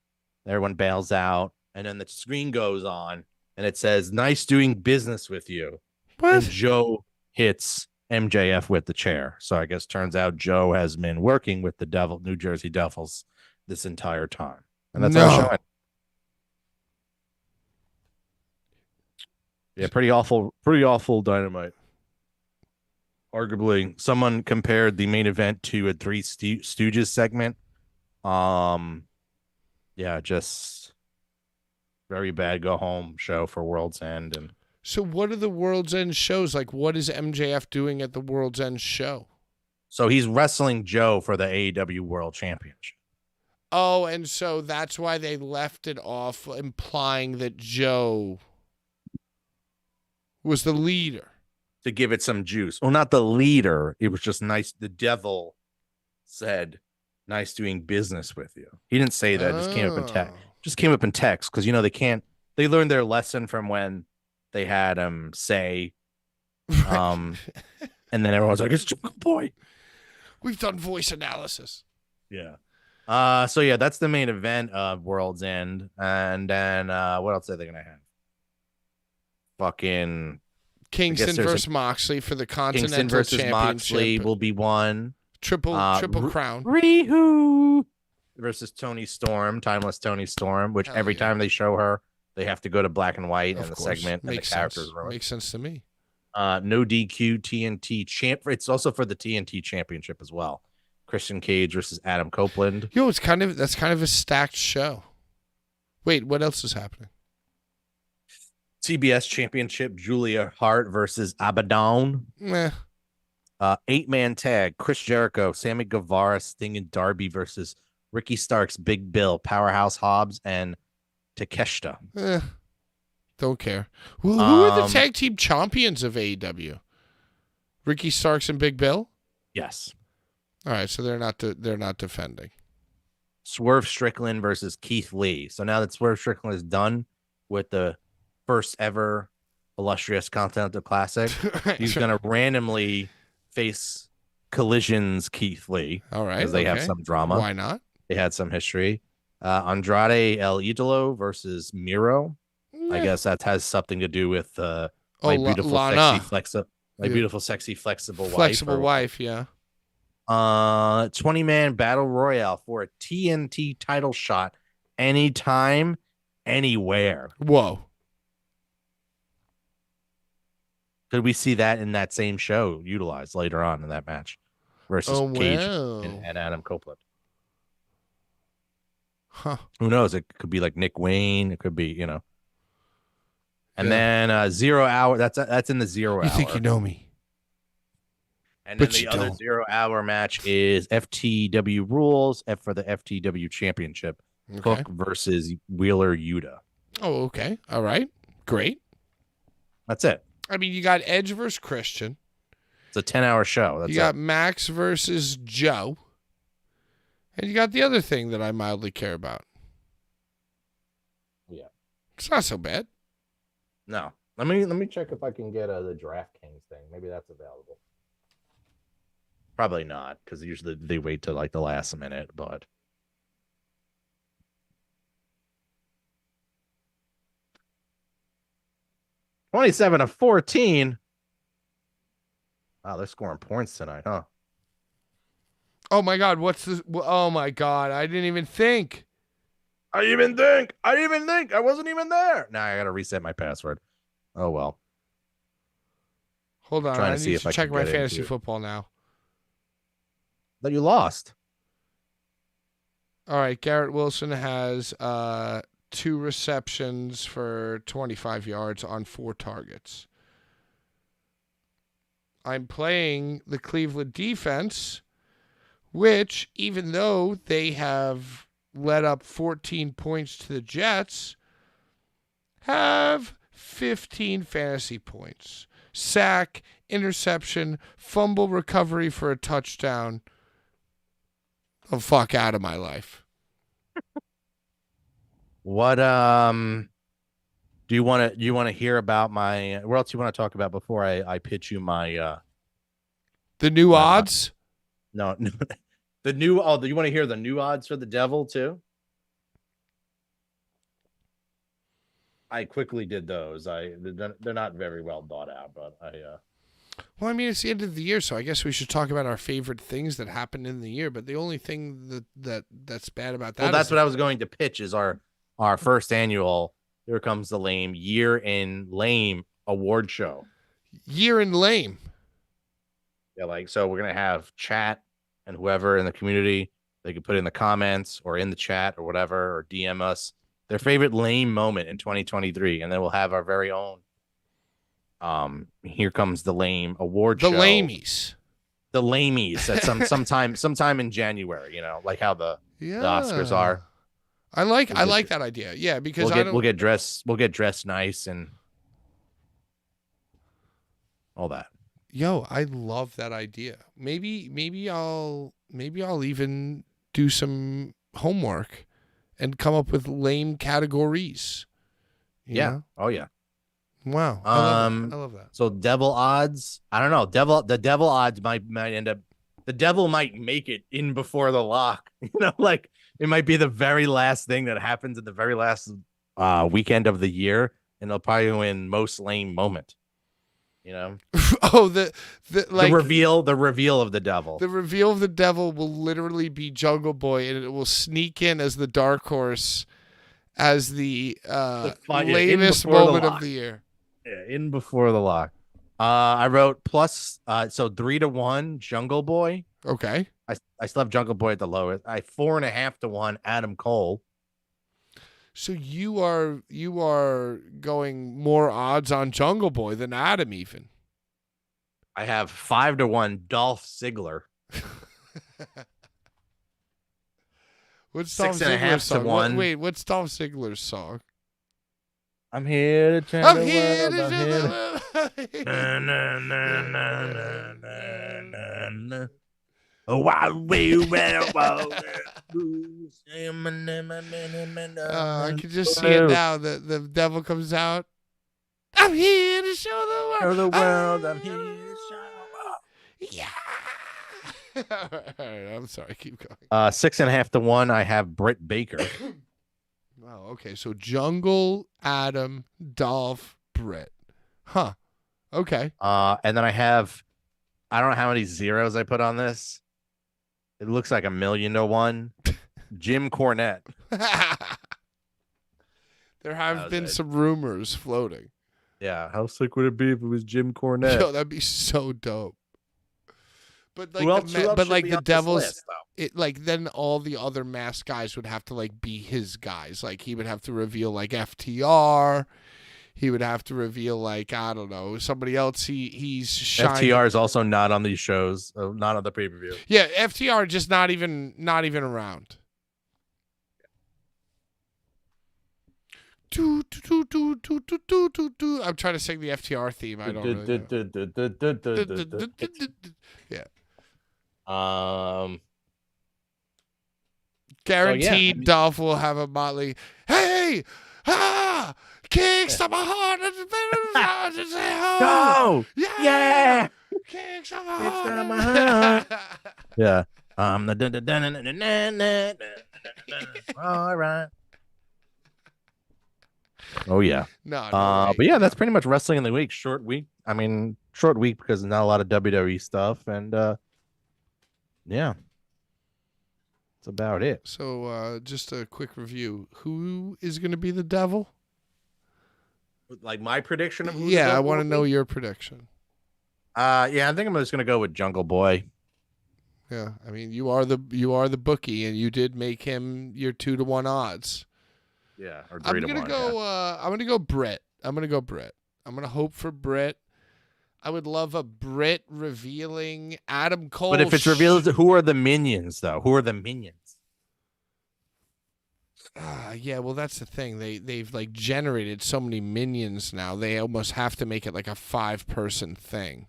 Everyone bails out, and then the screen goes on, and it says, "Nice doing business with you." And What? Joe hits MJF with the chair. So I guess turns out Joe has been working with the New Jersey Devils this entire time, and that's No. how it showed. Yeah, pretty awful Dynamite. Arguably, someone compared the main event to a Three Stooges segment. Yeah, just very bad go home show for World's End. And So what are the World's End shows? Like, what is MJF doing at the World's End show? so he's wrestling Joe for the AEW World Championship. Oh, and so that's why they left it off, implying that Joe was the leader. To give it some juice. Well, not the leader. It was just nice. The devil said, "Nice doing business with you." He didn't say that. It just came up in text. Just came up in text because they learned their lesson from when they had him say, and then everyone's like, "It's Jungle Boy." We've done voice analysis. Yeah. So yeah, that's the main event of World's End, and then what else are they gonna have? Fucking Kingston there's versus Moxley for the Kingston Continental versus Moxley Championship. will be one. Triple crown. Rihu versus Tony Storm, Timeless Tony Storm, which Hell every yeah. time they show her, they have to go to black and white Of and the course. segment and the Makes characters sense. ruined. Makes sense to me. No DQ TNT champ. It's also for the TNT championship as well. Christian Cage versus Adam Copeland. Yo, that's kind of a stacked show. Wait, what else is happening? TBS championship, Julia Hart versus Abaddon. Meh. 8-man tag, Chris Jericho, Sammy Guevara, Sting, and Darby versus Ricky Starks, Big Bill, Powerhouse Hobbs, and Takeshita. Don't care. Who are the tag team champions of AEW? Ricky Starks and Big Bill? Yes. All right, so they're not defending. Swerve Strickland versus Keith Lee. So now that Swerve Strickland is done with the first ever illustrious Continental Classic, he's going to randomly face Collision's Keith Lee. All right. Because they have some drama. Why not? They had some history. Andrade El Idolo versus Miro. I guess that has something to do with my beautiful, sexy, flexible wife. Flexible wife, yeah. 20-man battle royale for a TNT title shot anytime, anywhere. Whoa. Could we see that in that same show utilized later on in that match versus Cage and Adam Copeland? Huh. Who knows? It could be like Nick Wayne. It could be, you know. And then 0 hour. That's in the 0 hour. You think you know me? And then the other 0 hour match is FTW rules for the FTW championship. Okay. Hook versus Wheeler Yuta. Oh, okay. All right. Great. That's it. I mean, you got Edge versus Christian. It's a 10-hour show. That's you got Max versus Joe. And you got the other thing that I mildly care about. Yeah. It's not so bad. No. Let me check if I can get the DraftKings thing. Maybe that's available. Probably not, because usually they wait till like the last minute, but 27-14. Wow, they're scoring points tonight, huh? Oh my God, what's this? Oh my God, I didn't even think. I didn't even think. I wasn't even there. Now I gotta reset my password. Oh well. Hold on, Trying I to see need if to I check can my get fantasy into it. football now. But you lost. All right, Garrett Wilson has 2 receptions for 25 yards on 4 targets. I'm playing the Cleveland defense, which, even though they have led up 14 points to the Jets, have 15 fantasy points. Sack, interception, fumble recovery for a touchdown. The fuck out of my life. What do you want to hear about my what else you want to talk about before I pitch you my The new odds? No. Do you want to hear the new odds for the Devil too? I quickly did those. They're not very well thought out, but Well, I mean, it's the end of the year, so I guess we should talk about our favorite things that happened in the year. But the only thing that's bad about that, well, that's what I was going to pitch is our first annual Here Comes the Lame Year in Lame award show. Year in lame. Yeah, so we're gonna have chat and whoever in the community, they can put in the comments or in the chat or whatever, or DM us their favorite lame moment in 2023, and then we'll have our very own Here Comes the Lame award show. The lamies. The lamies at sometime in January, like how the Oscars are. I like that idea. Yeah, because we'll get dressed nice and all that. Yo, I love that idea. Maybe I'll even do some homework and come up with lame categories. You know? Oh yeah. Wow. I love that. So devil odds. I don't know. The devil odds might end up the devil might make it in before the lock. You know, like it might be the very last thing that happens at the very last weekend of the year, and they'll probably win most lame moment. You know, Oh, the like the reveal of the devil. the reveal of the devil will literally be Jungle Boy, and it will sneak in as the dark horse, as the lamest before the moment of lock. the year. Yeah, in before the lock. I wrote plus so 3-1 Jungle Boy. Okay. I still have Jungle Boy at the lowest. 4.5-1 Adam Cole. So you are going more odds on Jungle Boy than Adam even. I have 5-1 Dolph Ziggler. What's Dolph 6.5 Ziggler's to song? 1. Wait, what's Dolph Ziggler's song? I'm here to change I'm the here world. to I'm show here to- the Na, na, na, na, na, na, na, na. Oh, wow, I can just see it now. The devil comes out. I'm here to show the world. Show the world, I'm here to show. Yeah. All right, I'm sorry. Keep going. 6.5-1. I have Britt Baker. Oh, okay. So Jungle, Adam, Dolph, Britt. Huh. Okay. And then I don't know how many zeros I put on this. It looks like 1,000,000 to 1. Jim Cornette. There have was been it. some rumors floating. Yeah, how sick would it be if it was Jim Cornette? Yo, that'd be so dope. But like, Who else should be the on this Devil's, list, though? it like then all the other masked guys would have to like be his guys. Like he would have to reveal like FTR. He would have to reveal like I don't know somebody else. He's shining. FTR is also not on these shows, not on the pay-per-view. Yeah, FTR just not even around. I'm trying to sing the FTR theme. I don't really know. Yeah. Guaranteed yeah. Dolph will have a motley. Hey! Ah! Kicks to my heart. Go! Yeah! Yeah! Kicks to Kicks my to my heart. Yeah. All right. Oh yeah. No, But yeah, that's pretty much wrestling in the week. Short week. I mean, short week because not a lot of WWE stuff, and yeah, that's about it. So, just a quick review. Who is going to be the devil? Like my prediction of who's Yeah, I want to know your prediction. Yeah, I think I'm just gonna go with Jungle Boy. Yeah, I mean, you are the bookie, and you did make him your 2-1 odds. Yeah, or I'm 3-1. gonna go. I'm gonna go Britt. I'm gonna hope for Britt. I would love a Britt revealing Adam Cole. But if it's revealed, who are the minions though? Who are the minions? Yeah, well, that's the thing. They've like generated so many minions now. They almost have to make it like a 5-person thing.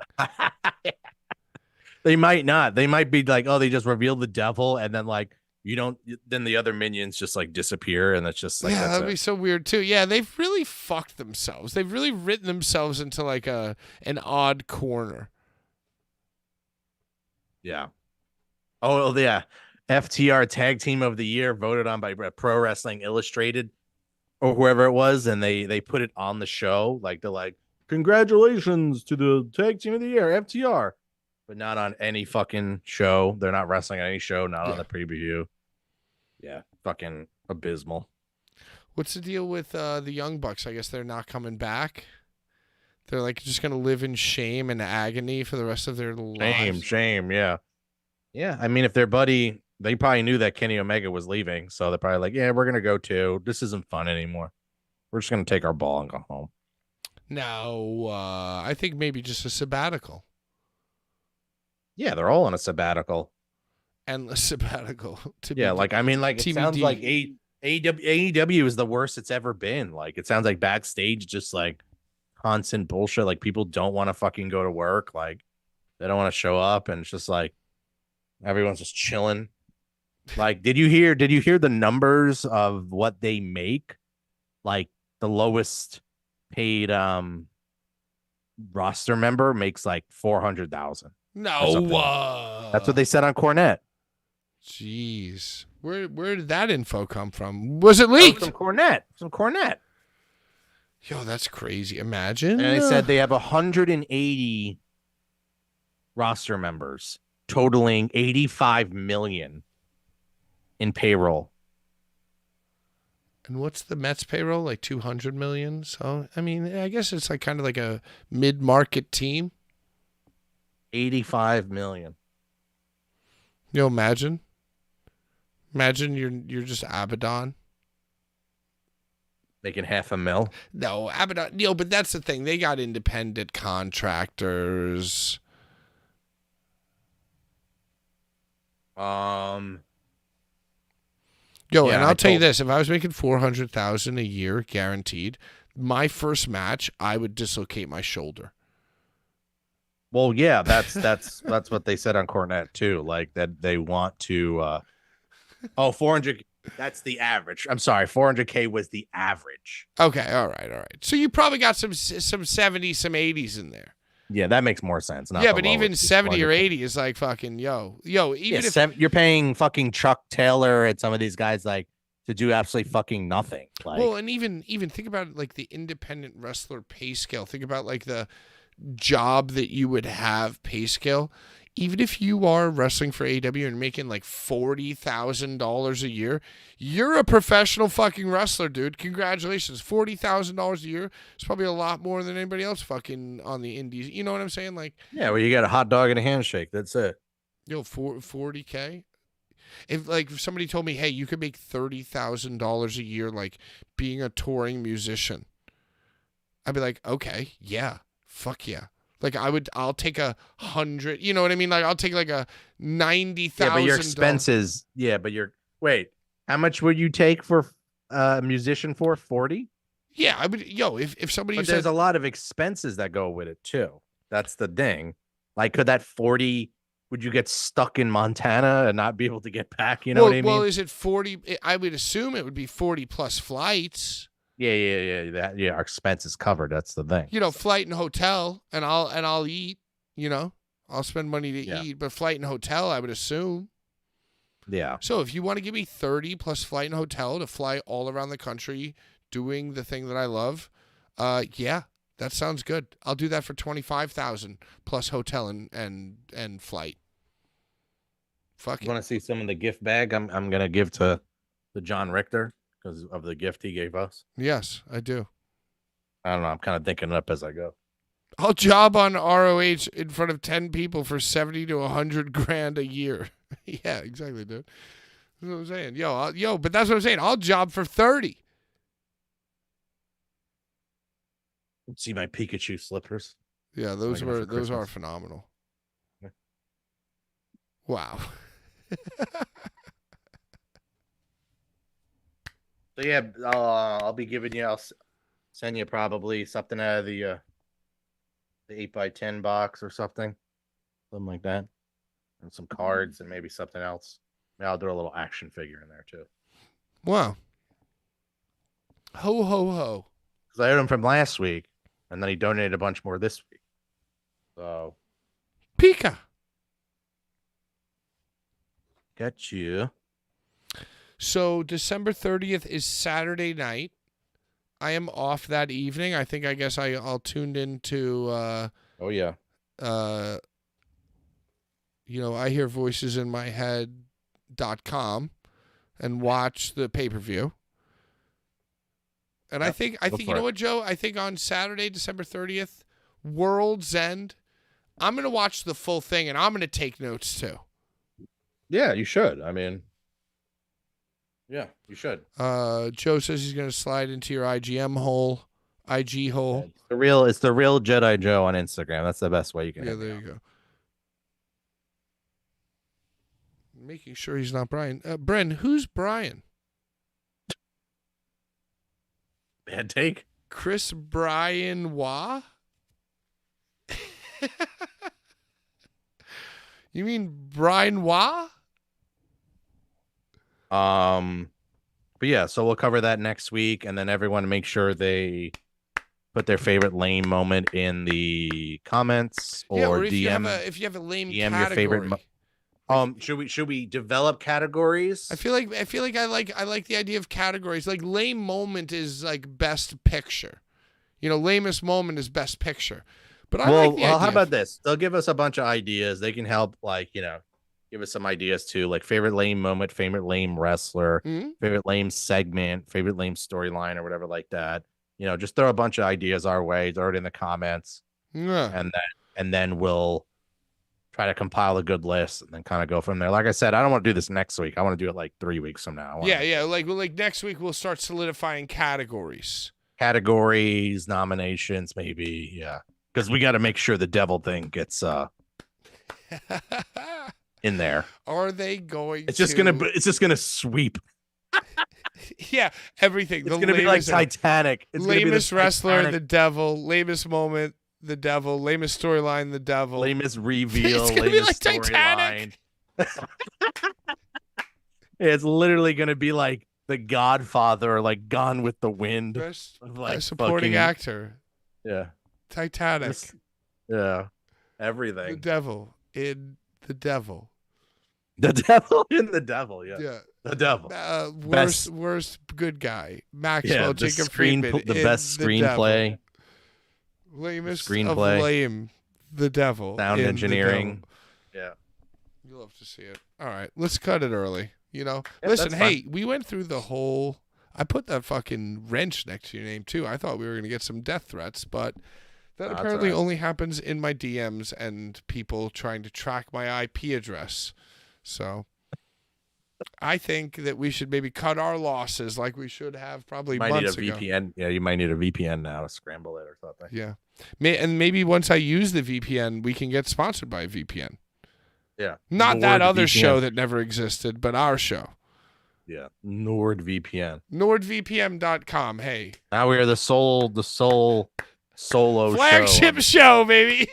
They might not. They might be like, oh, they just revealed the devil, and then like then the other minions just like disappear, and it's just like yeah, that'd be it. so weird too. Yeah, they've really fucked themselves. They've really written themselves into like an odd corner. Yeah. Oh yeah. FTR Tag Team of the Year voted on by Pro Wrestling Illustrated or whoever it was, and they put it on the show. Like they're like, congratulations to the Tag Team of the Year, FTR. But not on any fucking show. They're not wrestling on any show, not on the preview. Yeah, fucking abysmal. What's the deal with the Young Bucks? I guess they're not coming back. They're like just gonna live in shame and agony for the rest of their lives. Shame, yeah. Yeah, I mean, if their buddy, they probably knew that Kenny Omega was leaving, so they're probably like, yeah, we're gonna go too. This isn't fun anymore. We're just gonna take our ball and go home. No, I think maybe just a sabbatical. Yeah, they're all on a sabbatical. Endless sabbatical. Like I mean, like it TBD. sounds like AEW is the worst it's ever been. Like it sounds like backstage, just like constant bullshit. Like people don't want to fucking go to work. Like they don't want to show up, and it's just like everyone's just chilling. Like, did you hear the numbers of what they make? Like the lowest paid roster member makes like 400,000. No, That's what they said on Cornette. Jeez. Where did that info come from? Was it That leaked? was Some Cornette. Yo, that's crazy. Imagine. And they said they have 180 roster members, totaling 85 million in payroll. And what's the Mets payroll? Like 200 million. So, I mean, I guess it's like kind of like a mid-market team. 85 million. You know, imagine you're just Abaddon. Making $500,000. No, Abaddon. You know, but that's the thing. They got independent contractors. Yo, Yeah, and I'll tell you told- this: if I was making $400,000 a year guaranteed, my first match I would dislocate my shoulder. Well, yeah, that's what they said on Cornette too. Like that they want to 400, that's the average. I'm sorry, 400K was the average. Okay, all right. So you probably got some 70s, some 80s in there. Yeah, that makes more sense. Not Yeah, the but lowest, even just 70 or 400K. 80 is like fucking yo. Even Yeah, if you're paying fucking Chuck Taylor and some of these guys like to do absolutely fucking nothing. Like, well, and even think about it, like the independent wrestler pay scale. Think about like the job that you would have pay scale. Even if you are wrestling for AEW and making like $40,000 a year, you're a professional fucking wrestler, dude. Congratulations. $40,000 a year is probably a lot more than anybody else fucking on the indies. You know what I'm saying? Like, yeah, well, you got a hot dog and a handshake. That's it. yo, 40K. If somebody told me, hey, you could make $30,000 a year, like being a touring musician, I'd be like, okay, yeah, fuck yeah. Like I'll take 100. You know what I mean? Like I'll take like a $90,000. Yeah, but your expenses. Yeah, but wait. How much would you take for a musician for 40? Yeah, I would. Yo, if somebody But said, there's a lot of expenses that go with it too. That's the thing. Like, could that 40? Would you get stuck in Montana and not be able to get back? You know what I mean? Well, is it 40? I would assume it would be 40 plus flights. Yeah. Our expenses covered. That's the thing. You know, flight and hotel, and I'll eat. You know, I'll spend money to Yeah. eat, but flight and hotel, I would assume. Yeah. So if you want to give me 30 plus flight and hotel to fly all around the country doing the thing that I love, yeah, that sounds good. I'll do that for 25,000 plus hotel and flight. Fuck You it. want to see some of the gift bag I'm gonna give to John Richter because of the gift he gave us? Yes, I do. I don't know. I'm kind of thinking it up as I go. I'll job on ROH in front of 10 people for 70 to 100 grand a year. Yeah, exactly, dude. That's what I'm saying. But that's what I'm saying. I'll job for 30. See my Pikachu slippers. Yeah, That's what I got for those are Christmas. phenomenal. Yeah. Wow. So yeah, I'll be giving you. Send you probably something out of the 8x10 box or something like that, and some cards and maybe something else. Maybe I'll do a little action figure in there too. Wow. Ho, ho, ho. Because I owed him from last week, and then he donated a bunch more this week. So Pika. got you. So December 30th is Saturday night. I am off that evening. I guess I'll tune into Oh yeah. I hear voices in my head.com and watch the pay-per-view. And I Yep, think go you for know it. what, Joe? I think on Saturday, December 30th, World's End, I'm going to watch the full thing and I'm going to take notes too. Yeah, you should. I mean, yeah, you should. Joe says he's going to slide into your IG hole. It's the real Jedi Joe on Instagram. That's the best way you can. Yeah, hit me there up. you go. Making sure he's not Brian. Bren, who's Brian? Bad take. Chris Brian Wah? You mean Brian Wah? But yeah, so we'll cover that next week, and then everyone make sure they put their favorite lame moment in the comments or if DM. you have a lame DM category. your favorite Should we develop categories? I feel like I like the idea of categories. Like lame moment is like best picture. Lamest moment is best picture. But I like the idea. How about this? They'll give us a bunch of ideas. They can help, give us some ideas too, like favorite lame moment, favorite lame wrestler, favorite lame segment, favorite lame storyline, or whatever like that. Just throw a bunch of ideas our way. Throw it in the comments, and then we'll try to compile a good list and then kind of go from there. Like I said, I don't want to do this next week. I want to do it like 3 weeks from now. Yeah. Like next week we'll start solidifying categories, nominations, maybe. Yeah, because we got to make sure the devil thing gets in there. Are they going? It's just gonna sweep. Yeah, everything. It's gonna be like Titanic. It's lamest wrestler, Titanic. The devil. Lamest moment, the devil. Lamest storyline, the devil. Lamest reveal. It's gonna be like Titanic. It's literally gonna be like The Godfather, or like Gone with the Wind. Best supporting actor. Yeah. Titanic. Yeah. Everything. The devil in the devil. The devil in the devil. Yeah. Yeah. The devil. Worst good guy. Maxwell Jacob Friedman. The best screenplay. Lamest screenplay. Of lame. The devil. Sound engineering. Yeah. You'll love to see it. All right. Let's cut it early. Listen, hey, we went through the whole. I put that fucking wrench next to your name too. I thought we were going to get some death threats, but that apparently only happens in my DMs and people trying to track my IP address. So I think that we should maybe cut our losses like we should have probably months ago. VPN. Yeah, you might need a VPN now to scramble it or something. Yeah. And maybe once I use the VPN, we can get sponsored by a VPN. Yeah. Not that other show that never existed, but our show. Yeah. NordVPN. NordVPN.com. Hey. Now we are the solo flagship show, baby.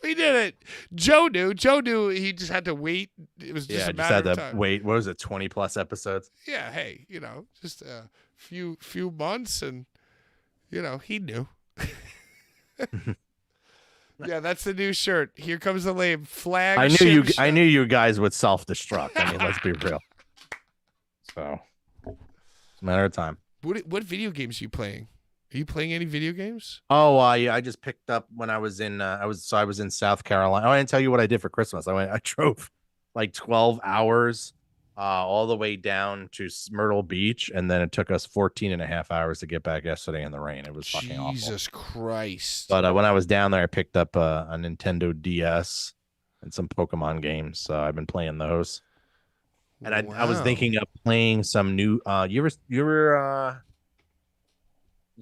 We did it. Joe knew he just had to wait. It was just a matter of time. Wait. What was it? 20 plus episodes. Yeah. Hey, just a few months, and he knew. Yeah, that's the new shirt. Here comes the lame flagship. I knew you guys would self-destruct. I mean, let's be real. So it's a matter of time. What video games are you playing? Are you playing any video games? Oh, yeah, I just picked up when I was in I was in South Carolina. Oh, I didn't tell you what I did for Christmas. I drove like 12 hours all the way down to Myrtle Beach, and then it took us 14 and a half hours to get back yesterday in the rain. It was fucking awful. Jesus Christ. But when I was down there, I picked up a Nintendo DS and some Pokemon games. So I've been playing those. And I was thinking of playing some new you ever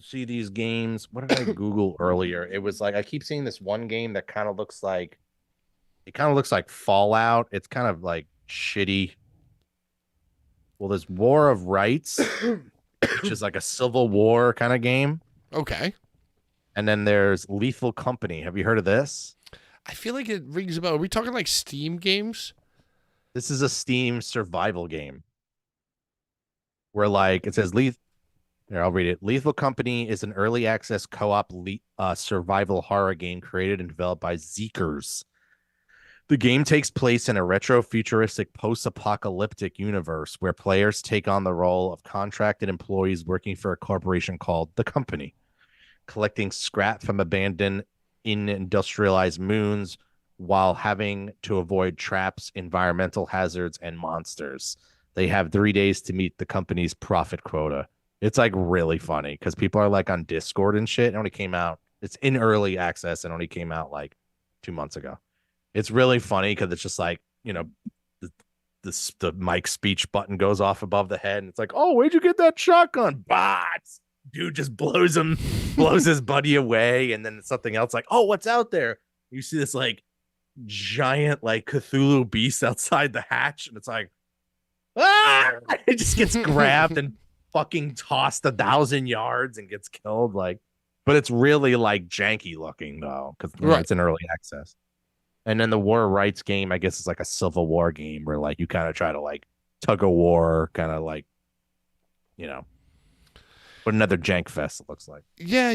see these games? What did I Google earlier? It was like I keep seeing this one game that kind of looks like Fallout. It's kind of like shitty. Well, there's War of Rights, which is like a Civil War kind of game. Okay. And then there's Lethal Company. Have you heard of this? I feel like it rings a bell. Are we talking like Steam games? This is a Steam survival game. Where it says Here, I'll read it. Lethal Company is an early access co-op survival horror game created and developed by Zeekers. The game takes place in a retro-futuristic post-apocalyptic universe where players take on the role of contracted employees working for a corporation called The Company, collecting scrap from abandoned industrialized moons while having to avoid traps, environmental hazards, and monsters. They have 3 days to meet the company's profit quota. It's like really funny because people are like on Discord and shit. It only came out. It's in early access and only came out like 2 months ago. It's really funny because it's just like, the mic speech button goes off above the head and it's like, oh, where'd you get that shotgun? Bots. Dude just blows his buddy away. And then something else like, oh, what's out there? You see this like giant like Cthulhu beast outside the hatch. And it's like, it just gets grabbed and fucking tossed 1,000 yards and gets killed. But it's really like janky looking though, because it's in early access. And then the War of Rights game, I guess, is like a Civil War game where like you kind of try to like tug of war, kind of like, but another jank fest, it looks like. Yeah,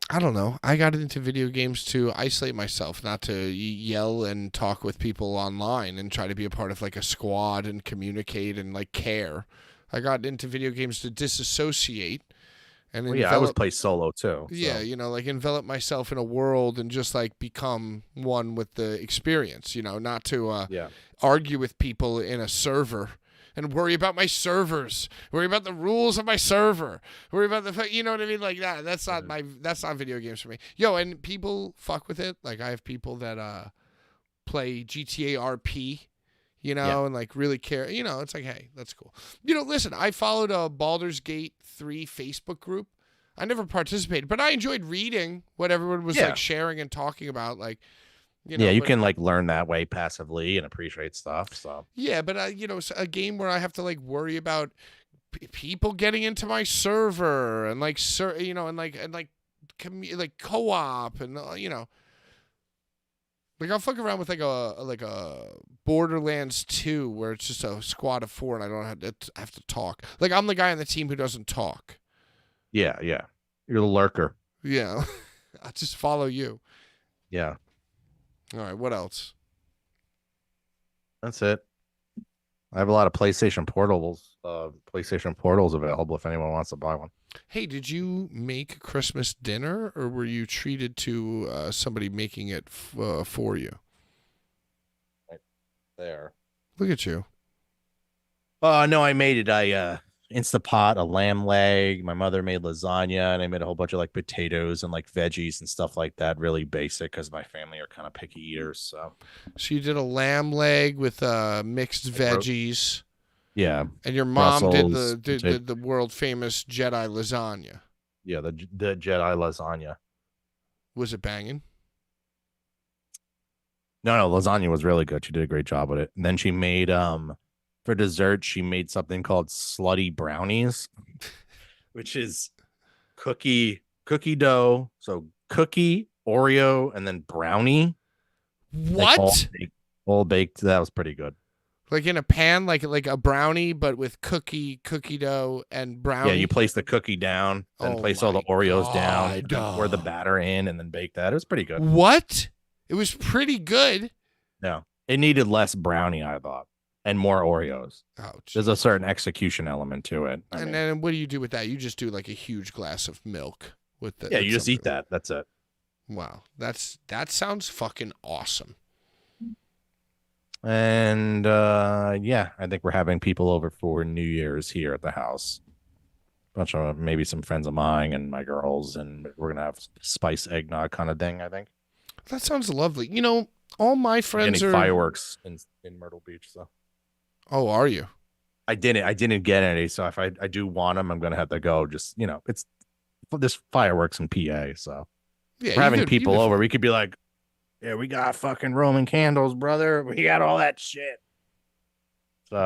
I don't know. I got into video games to isolate myself, not to yell and talk with people online and try to be a part of like a squad and communicate and like care. I got into video games to disassociate and Well, yeah, I always play solo too. yeah, So. you know, like envelop myself in a world and just like become one with the experience, you know, not to Yeah. argue with people in a server and worry about my servers, worry about the rules of my server, worry about the, you know what I mean? Like that. That's not that's not video games for me. Yo, and people fuck with it. Like I have people that play GTA RP, you know, and like really care. You know, it's like, hey, that's cool. You know, listen, I followed a Baldur's Gate 3 Facebook group. I never participated, but I enjoyed reading what everyone was like sharing and talking about. Like, you know, you can like learn that way passively and appreciate stuff. So yeah, but you know, a game where I have to like worry about people getting into my server and like you know, and like like co-op and you know, like I'll fuck around with like a Borderlands 2 where it's just a squad of 4 and I don't have to talk. Like I'm the guy on the team who doesn't talk. yeah, you're the lurker. Yeah, I just follow you. Yeah, All right, what else? that's it. I have a lot of PlayStation Portals available if anyone wants to buy one. Hey, did you make Christmas dinner, or were you treated to somebody making it for you? Right there. Look at you. Oh no, I made it. I Instapot a lamb leg. My mother made lasagna, and I made a whole bunch of like potatoes and like veggies and stuff like that. Really basic because my family are kind of picky eaters. So you did a lamb leg with mixed veggies. Yeah, and your mom Brussels, did the world famous Jedi lasagna. Yeah, the Jedi lasagna. Was it banging? No, lasagna was really good. She did a great job with it. And then she made for dessert, she made something called slutty brownies, which is cookie dough. So cookie, Oreo, and then brownie. What? Like all baked. That was pretty good. Like in a pan, like a brownie, but with cookie dough and brownie. Yeah, you place the cookie down, then place all the Oreos down, pour the batter in, and then bake that. It was pretty good. What? It was pretty good. No, it needed less brownie, I thought, and more Oreos. Ouch. There's a certain execution element to it. And then what do you do with that? You just do like a huge glass of milk with the. Yeah, you just eat that. That's it. Wow, that sounds fucking awesome. And yeah, I think we're having people over for New Year's here at the house. Bunch of maybe some friends of mine and my girls, and we're gonna have spice eggnog kind of thing. I think that sounds lovely. You know, all my friends are fireworks in Myrtle Beach. So, oh, are you? I didn't get any. So if I do want them, I'm gonna have to go. Just it's this fireworks in PA. So yeah, we're having people over. We could be like, yeah, we got fucking Roman candles, brother. We got all that shit. So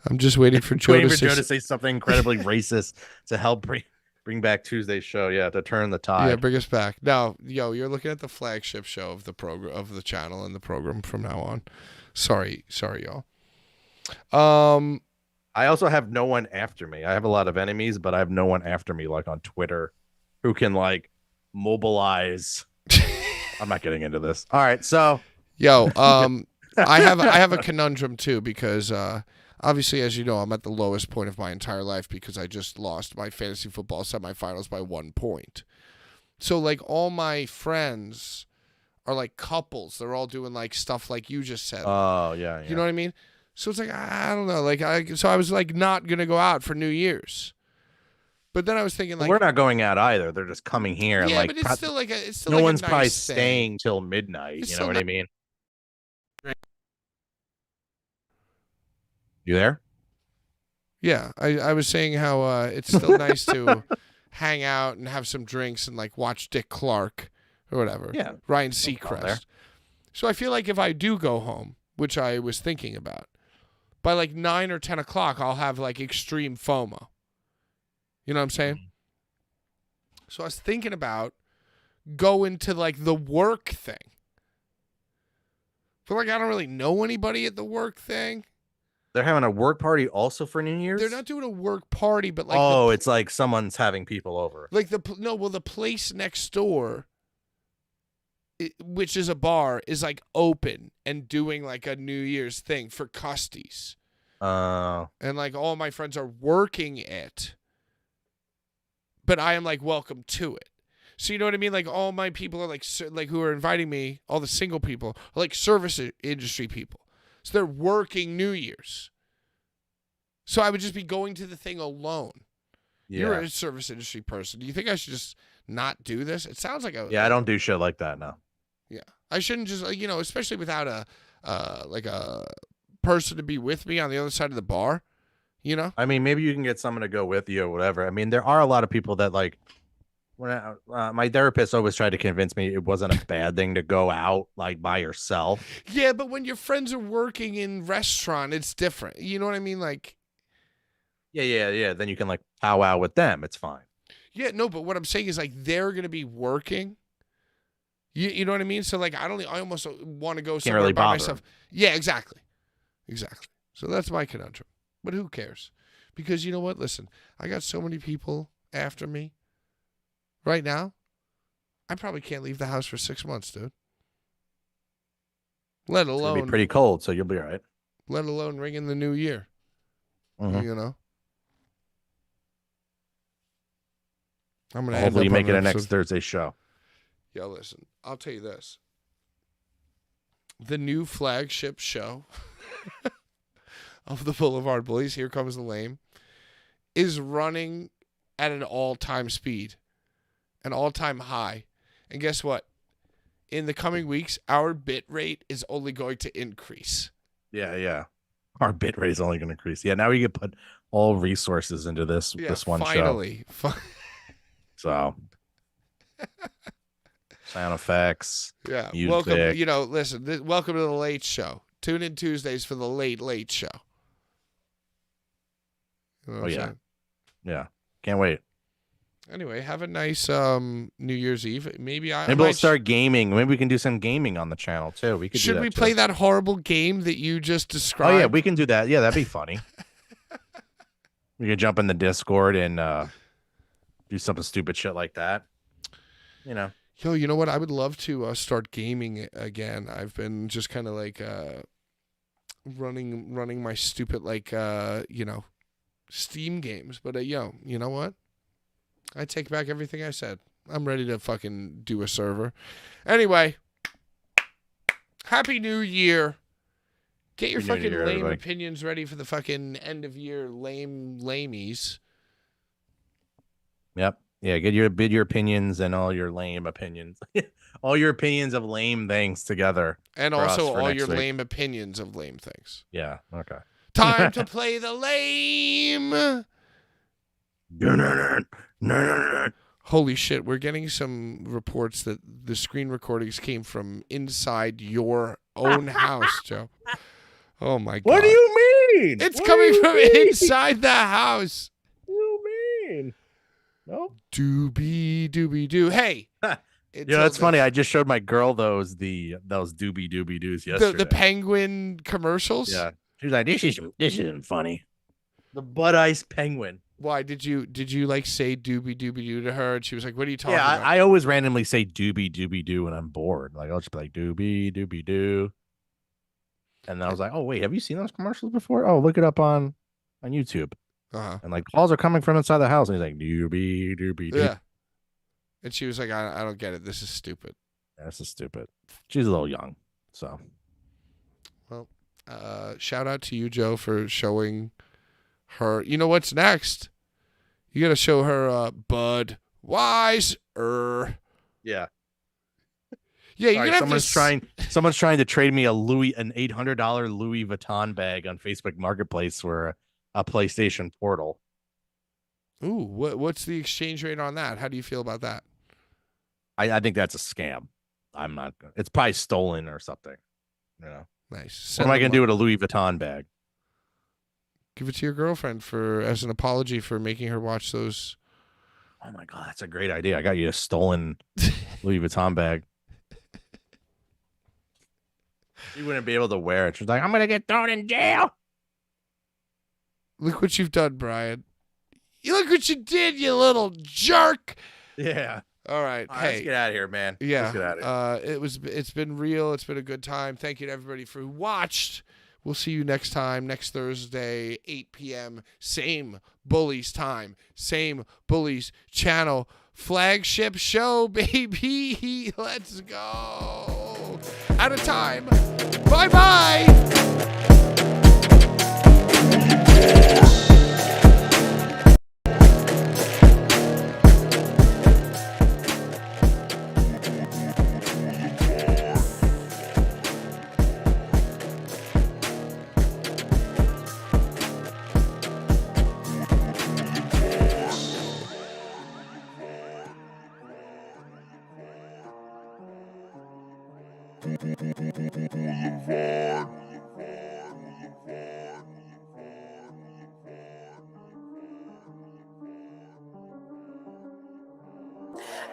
I'm just waiting for Joe to say something incredibly racist to help bring back Tuesday's show. Yeah, to turn the tide. Yeah, bring us back. Now, yo, you're looking at the flagship show of the program, of the channel and the program from now on. Sorry, y'all. I also have no one after me. I have a lot of enemies, but I have no one after me, like on Twitter, who can like mobilize. I'm not getting into this. All right, so yo, I have a conundrum too, because obviously, as you know, I'm at the lowest point of my entire life because I just lost my fantasy football semifinals by 1 point. So like all my friends are like couples. They're all doing like stuff like you just said. Oh yeah. You know what I mean? So it's like, I don't know. Like so I was like not gonna go out for New Year's. But then I was thinking, like, we're not going out either. They're just coming here. Yeah, like, but it's still like it's still no like one's a nice probably thing. staying till midnight. It's You know what still I mean? You there? Yeah, I was saying how it's still nice to hang out and have some drinks and like watch Dick Clark or whatever. Yeah, Ryan there. Seacrest. So I feel like if I do go home, which I was thinking about, by like 9 or 10 o'clock, I'll have like extreme FOMO. You know what I'm saying? So I was thinking about going to like the work thing. I feel like I don't really know anybody at the work thing. They're having a work party also for New Year's. They're not doing a work party, but like it's like someone's having people over. Like the place next door, which is a bar, is like open and doing like a New Year's thing for custies. And like all my friends are working it, but I am like welcome to it. So you know what I mean? Like all my people are like who are inviting me, all the single people are like service industry people. So they're working New Year's. So I would just be going to the thing alone. Yeah. You're a service industry person. Do you think I should just not do this? It sounds like I don't do shit like that, no. Yeah. I shouldn't just, especially without a person to be with me on the other side of the bar, I mean, maybe you can get someone to go with you or whatever. I mean, there are a lot of people that like, when my therapist always tried to convince me it wasn't a bad thing to go out like by yourself. Yeah, but when your friends are working in restaurant, it's different. You know what I mean? Like, yeah. Then you can like powwow with them. It's fine. Yeah, no, but what I'm saying is like they're gonna be working. You know what I mean? So like I almost want to go somewhere really by bother myself. Yeah, exactly. So that's my conundrum. But who cares? Because you know what? Listen, I got so many people after me. Right now, I probably can't leave the house for 6 months, dude. Let alone It's gonna be pretty cold, so you'll be all right. Let alone ring in the new year. Mhm. You know. I'm gonna Hopefully you end up make on it a an next episode- Thursday show. Yo, listen, I'll tell you this. The new flagship show of the Boulevard Bullies, Here Comes the Lame, is running at an all-time speed, an all-time high. And guess what? In the coming weeks, our bit rate is only going to increase. Yeah. Our bit rate is only going to increase. Yeah, now we can put all resources into this one finally. show. So, sound effects. Yeah. music. Welcome. Listen. Welcome to the Late Show. Tune in Tuesdays for the Late Show. You know what I'm saying? Yeah. Can't wait. Anyway, have a nice New Year's Eve. Maybe we'll start gaming. Maybe we can do some gaming on the channel too. We could. Should we play that horrible game that you just described? Oh yeah, we can do that. Yeah, that'd be funny. We could jump in the Discord and do something stupid shit like that. Yo, you know what? I would love to start gaming again. I've been just kind of like running my stupid Steam games. But you know what? I take back everything I said. I'm ready to fucking do a server. Anyway, Happy New Year. Get your fucking lame everybody. opinions ready for the fucking end of year lamies. Yep. Yeah, get your opinions and all your lame opinions. All your opinions of lame things together. And for us also for all next your week. lame opinions of lame things. Yeah, okay. Time to play the lame. Holy shit, we're getting some reports that the screen recordings came from inside your own house, Joe. Oh my God. What do you mean? It's What coming do you from mean? inside the house. What do you mean? No. Doobie doobie doo. Hey. Yeah, that's funny. I just showed my girl those doobie doobie doos yesterday. The penguin commercials? Yeah. She was like, this isn't funny. The Bud Ice penguin. Why did you like say doobie doobie doo to her? And she was like, what are you talking Yeah, about? I always randomly say doobie doobie doo when I'm bored. Like I'll just be like doobie doobie doo. And then I was like, oh wait, have you seen those commercials before? Oh, look it up on YouTube. Uh-huh. And like calls are coming from inside the house, and he's like doobie doobie doo. Yeah. And she was like, I don't get it. This is stupid. This is stupid. She's a little young, so. Well, shout out to you, Joe, for showing her. You know what's next? You got to show her Bud Weiser. Yeah. Yeah, you're Sorry, gonna have someone's trying to trade me an $800 Louis Vuitton bag on Facebook Marketplace for a PlayStation Portal. Ooh, what's the exchange rate on that? How do you feel about that? I think that's a scam. I'm not. It's probably stolen or something. Nice. What am I gonna do with a Louis Vuitton bag? Give it to your girlfriend as an apology for making her watch those. Oh my God, that's a great idea. I got you a stolen Louis Vuitton bag. She wouldn't be able to wear it. She's like, I'm gonna get thrown in jail. Look what you've done, Brian. You look what you did, you little jerk. Yeah. All right. All right, Hey. let's get out of here, man. Yeah. Let's get out of here. It's been real. It's been a good time. Thank you to everybody for who watched. We'll see you next time, next Thursday, 8 p.m. Same Bullies time, same Bullies channel. Flagship show, baby. Let's go. Out of time. Bye-bye.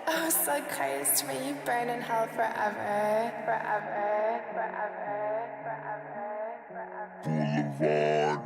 Oh, so Christ, may you burn in hell forever, forever, forever, forever, forever.